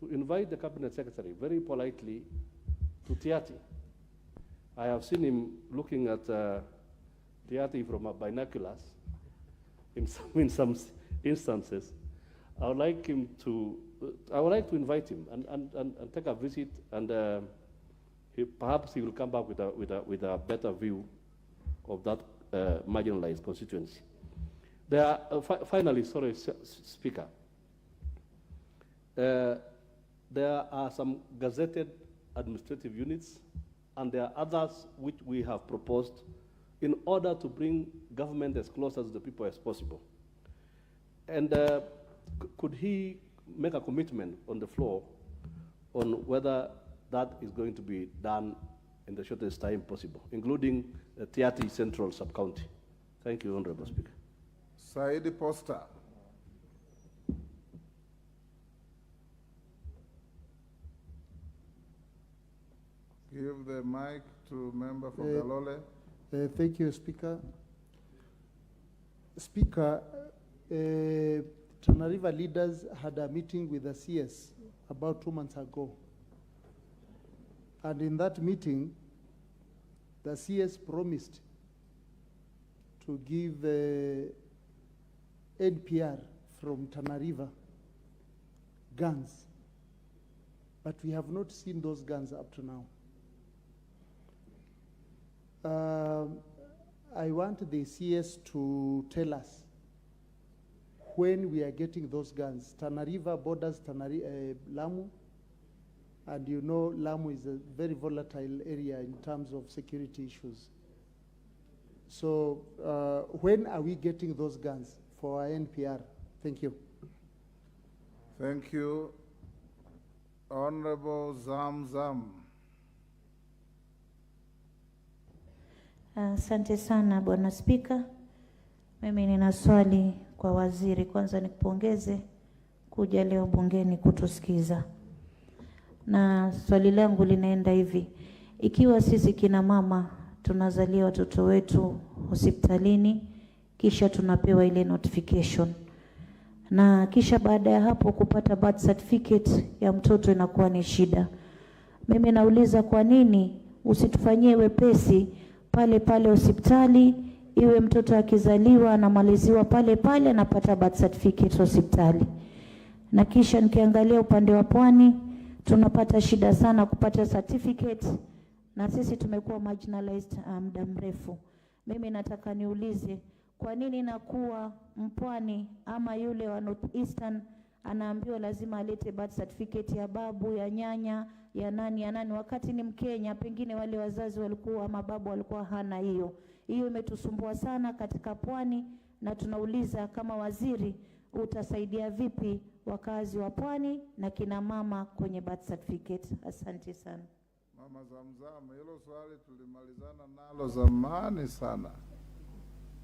to invite the Cabinet Secretary very politely to Tiati. I have seen him looking at Tiati from binoculars in some instances. I would like to invite him and take a visit, and perhaps he will come back with a better view of that marginalized constituency. There are, finally, sorry, Speaker, there are some gazetted administrative units, and there are others which we have proposed in order to bring government as close to the people as possible. And could he make a commitment on the floor on whether that is going to be done in the shortest time possible, including the Tiati Central Sub-County? Thank you, Honorable Speaker. Saidi Poster. Give the mic to member from Galole. Thank you, Speaker. Speaker, Tana River leaders had a meeting with the CS about 2 months ago. And in that meeting, the CS promised to give NPR from Tana River guns. But we have not seen those guns up to now. I want the CS to tell us when we are getting those guns. Tana River borders Lamu, and you know Lamu is a very volatile area in terms of security issues. So when are we getting those guns for our NPR? Thank you. Thank you. Honorable Zamzam. Asante sana Bwana Spika. Mimi nina swali kwa waziri. Kwanza nikupongeze kuja leo bungeni kutusikiza. Na swali langu linaenda hivi: ikiwa sisi kina mama tunazalia watoto wetu hospitalini, kisha tunapewa ile notification, na kisha baada ya hapo kupata birth certificate ya mtoto inakuwa ni shida, mimi nauliza kwa nini usitufanyie wepesi pale pale hospitali, iwe mtoto akizaliwa anamaliziwa pale pale anapata birth certificate hospitali. Na kisha nikiangalia upande wa Pwani tunapata shida sana kupata certificate, na sisi tumekuwa marginalized muda mrefu. Mimi nataka niulize, kwa nini nakuwa Mpwani ama yule wa North Eastern anaambiwa lazima alete birth certificate ya babu, ya nyanya, ya nani, wakati ni Mkenya, pengine wale wazazi walikuwa ama babu walikuwa hana hiyo. Hiyo imetusumbua sana katika Pwani, na tunauliza kama waziri utasaidia vipi wakazi wa Pwani na kina mama kwenye birth certificate. Asante sana. Mama Zamzam, hilo swali tulimalizana nalo zamani sana.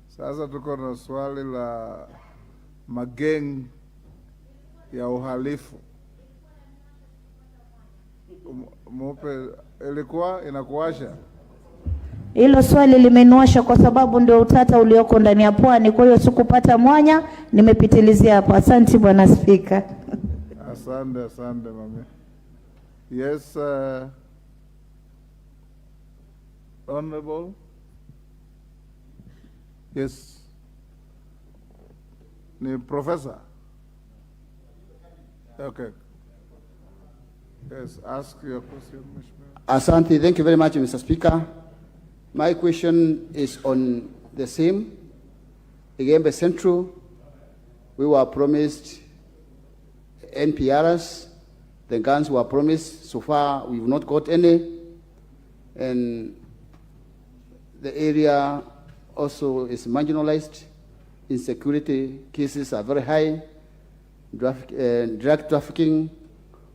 Sasa tuko na swali la mageng ya uhalifu. Mupe, ilikuwa inakuasha? Hilo swali limenuasha kwa sababu ndio utata ulioko ndani ya Pwani, kwa hiyo sikupata mwanya, nimepitilizia hapo. Asante Bwana Spika. Asante mami. Yes, Honorable. Yes. Ni Professor. Okay. Yes, ask your question, Mheshimiwa. Asante. Thank you very much, Mr. Speaker. My question is on the same. Igembe Central, we were promised NPRs. The guns were promised. So far, we've not got any. And the area also is marginalized. Insecurity cases are very high. Drug trafficking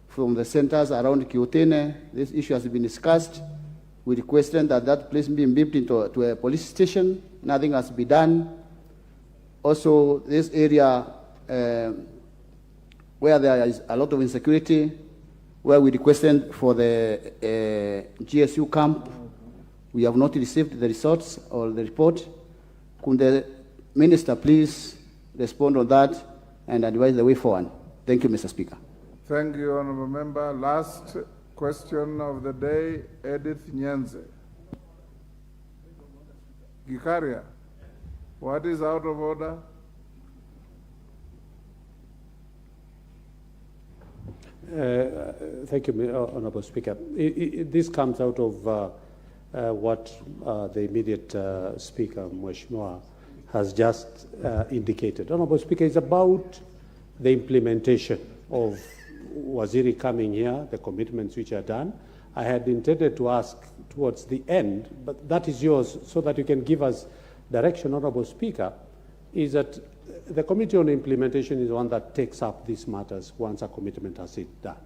from the centers around Kiotene. This issue has been discussed. We requested that that place be moved into a police station. Nothing has been done. Also, this area where there is a lot of insecurity, where we requested for the GSU camp, we have not received the results or the report. Could the Minister please respond on that and advise the way forward? Thank you, Mr. Speaker. Thank you, Honorable Member. Last question of the day, Edith Nyenze. Gikaria, what is out of order? Thank you, Honorable Speaker. This comes out of what the immediate Speaker, Mheshimiwa, has just indicated. Honorable Speaker, it's about the implementation of Waziri coming here, the commitments which are done. I had intended to ask towards the end, but that is yours so that you can give us direction, Honorable Speaker, is that the Committee on Implementation is one that takes up these matters once a commitment has been done.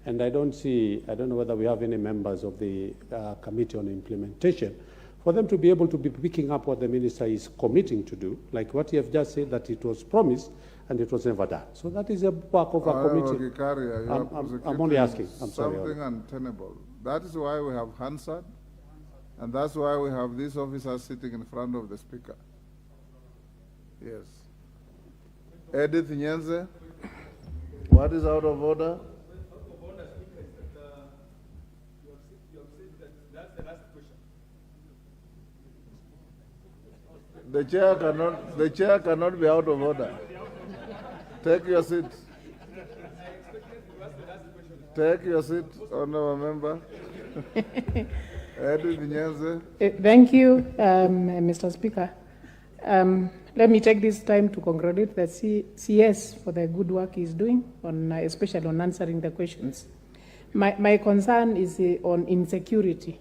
And I don't know whether we have any members of the Committee on Implementation for them to be able to be picking up what the Minister is committing to do, like what you have just said, that it was promised and it was never done. So that is a work of a committee. Gikaria, I'm only asking. I'm sorry. Something untenable. That is why we have Hansard, and that's why we have these officers sitting in front of the Speaker. Yes. Edith Nyenze, what is out of order? The chair cannot be out of order. Take your seat. Take your seat, Honorable Member. Edith Nyenze. Thank you, Mr. Speaker. Let me take this time to congratulate the CS for the good work he's doing, especially on answering the questions. My concern is on insecurity.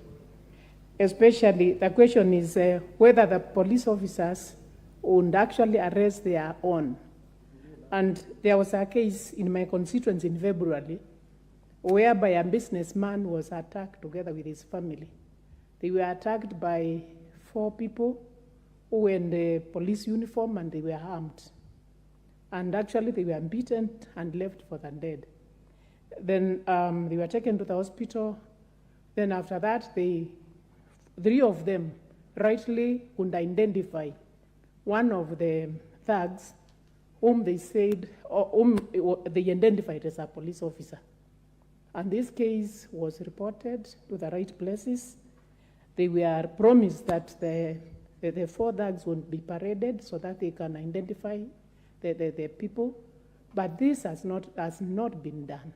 Especially, the question is whether the police officers would actually arrest their own. And there was a case in my constituency in February whereby a businessman was attacked together with his family. They were attacked by 4 people who were in the police uniform and they were armed. And actually they were beaten and left for the dead. Then they were taken to the hospital. Then after that, 3 of them rightly could identify one of the thugs whom they said, or whom they identified as a police officer. And this case was reported to the right places. they were promised that the four thugs would be paraded so that they can identify the people, but this has not been done.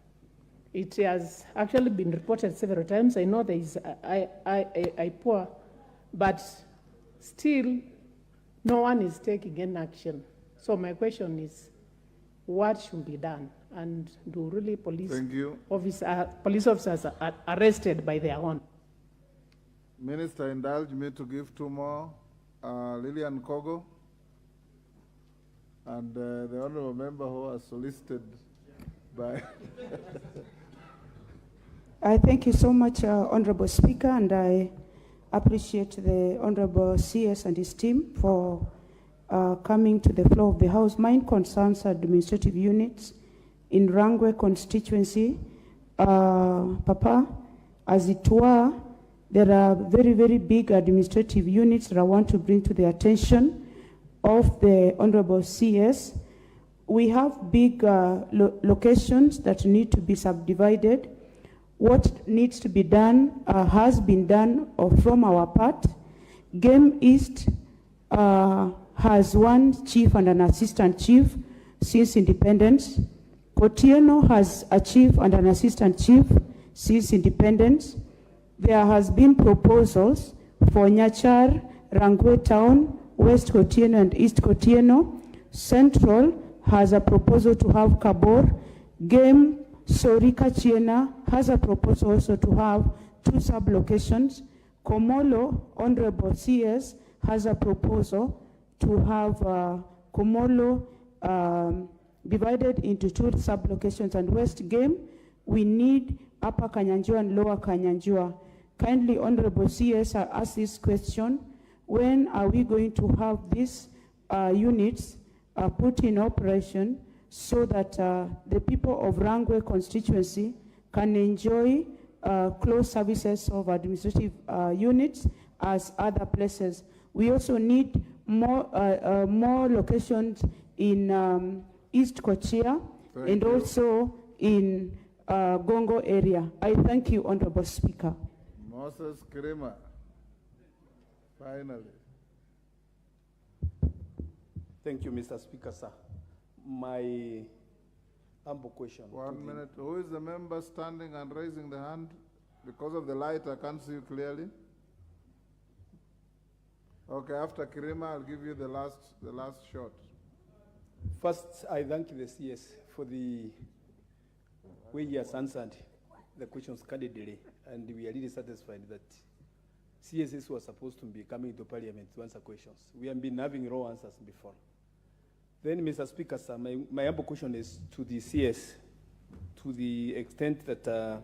It has actually been reported several times. I know there is IPOA, but still no one is taking any action. So my question is, what should be done? And do really police officers are arrested by their own? Minister, indulge me to give two more. Lillian Kogo and the honorable member who was solicited by... I thank you so much, Honorable Speaker, and I appreciate the Honorable CS and his team for coming to the floor of the House. Mine concerns administrative units in Rangwe constituency. Papa, as it were, there are very, very big administrative units that I want to bring to the attention of the Honorable CS. We have big locations that need to be subdivided. What needs to be done has been done from our part. Game East has one chief and an assistant chief since independence. Kotieno has a chief and an assistant chief since independence. There has been proposals for Nyachar, Rangwe Town, West Kotieno and East Kotieno. Central has a proposal to have Kabor. Game Sorika Chiena has a proposal also to have 2 sub-locations. Komolo, Honorable CS, has a proposal to have Komolo divided into 2 sub-locations. And West Game, we need Upper Kanyanjua and Lower Kanyanjua. Kindly, Honorable CS, I ask this question: when are we going to have these units put in operation so that the people of Rangwe constituency can enjoy close services of administrative units as other places? We also need more locations in East Kochia and also in Gongo area. I thank you, Honorable Speaker. Moses Kirima, finally. Thank you, Mr. Speaker, sir. My humble question. 1 minute. Who is the member standing and raising the hand? Because of the light, I can't see you clearly. Okay, after Kirima, I'll give you the last shot. First, I thank the CS for the way he has answered the questions candidly, and we are really satisfied that CSS was supposed to be coming to Parliament to answer questions. We have been having raw answers before. Then, Mr. Speaker, sir, my humble question is to the CS, to the extent that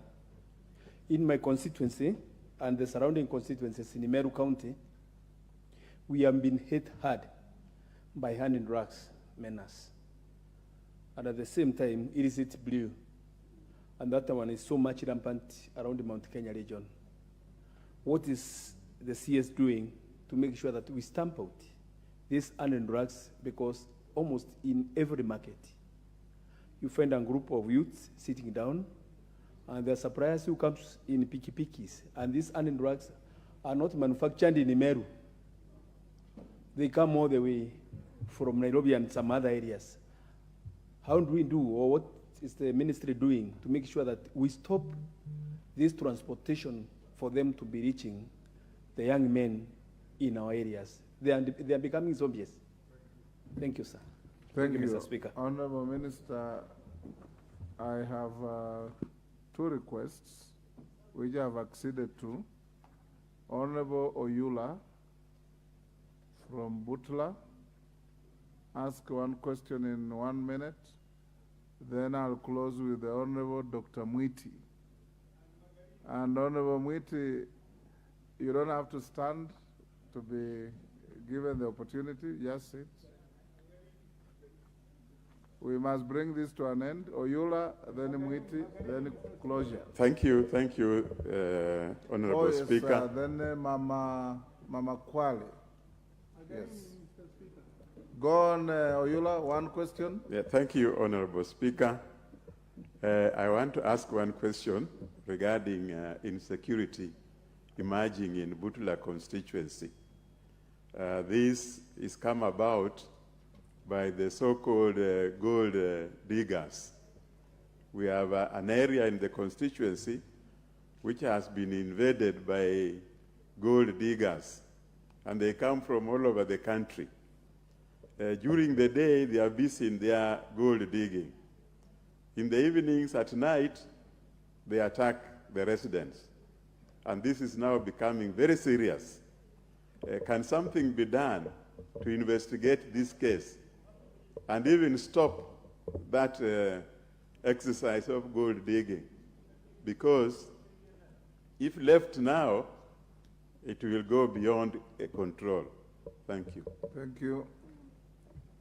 in my constituency and the surrounding constituencies in Meru County, we have been hit hard by hand and drugs menace. And at the same time, illicit blue. And that one is so much rampant around the Mount Kenya region. What is the CS doing to make sure that we stamp out these hand and drugs? Because almost in every market, you find a group of youths sitting down, and there are suppliers who comes in pikis, and these hand and drugs are not manufactured in Meru. They come all the way from Nairobi and some other areas. How do we do, or what is the ministry doing to make sure that we stop this transportation for them to be reaching the young men in our areas? They are becoming zombies. Thank you, sir. Thank you, Mr. Speaker. Honorable Minister, I have 2 requests which I have acceded to. Honorable Oyula from Butla, ask 1 question in 1 minute. Then I'll close with the Honorable Dr. Mwiti. And Honorable Mwiti, you don't have to stand to be given the opportunity. Just sit. We must bring this to an end. Oyula, then Mwiti, then closure. Thank you, Honorable Speaker. Then Mama Kwale. Yes. Go on, Oyula, 1 question. Yeah, thank you, Honorable Speaker. I want to ask 1 question regarding insecurity emerging in Butula constituency. This is come about by the so-called gold diggers. We have an area in the constituency which has been invaded by gold diggers, and they come from all over the country. During the day, they are busy in their gold digging. In the evenings, at night, they attack the residents. And this is now becoming very serious. Can something be done to investigate this case and even stop that exercise of gold digging? Because if left now, it will go beyond control. Thank you. Thank you.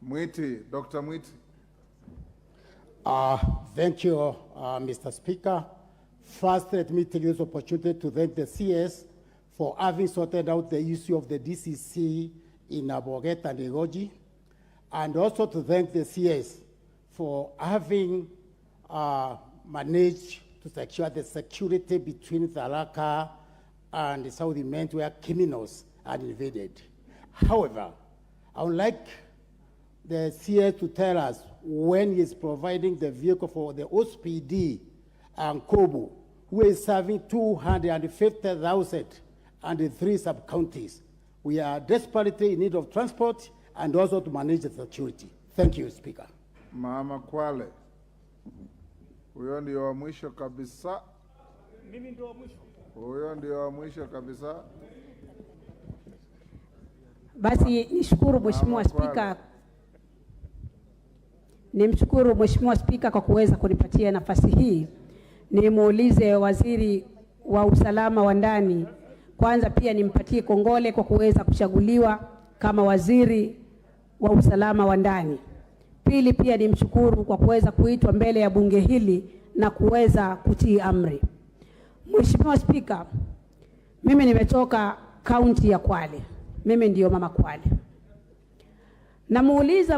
Mwiti, Dr. Mwiti. Thank you, Mr. Speaker. First, let me take this opportunity to thank the CS for having sorted out the issue of the DCC in Aboget and Egoji, and also to thank the CS for having managed to secure the security between Tharaka and the South Imend where criminals are invaded. However, I would like the CS to tell us when he is providing the vehicle for the OSPD and Kobo, who is serving 250,000 and the 3 sub-counties. We are desperately in need of transport and also to manage the security. Thank you, Speaker. Mama Kwale. Huyo ndio wa mwisho kabisa. Mimi ndio wa mwisho. Huyo ndio wa mwisho kabisa. Basi nishukuru Mheshimiwa Spika. Nimshukuru Mheshimiwa Spika kwa kuweza kunipatia nafasi hii. Nimuulize Waziri wa Usalama wa Ndani. Kwanza pia nimpatie kongole kwa kuweza kuchaguliwa kama Waziri wa Usalama wa Ndani. Pili pia nimshukuru kwa kuweza kuitwa mbele ya bunge hili na kuweza kutii amri. Mheshimiwa Spika, mimi nimetoka kaunti ya Kwale. Mimi ndio mama Kwale. Namuuliza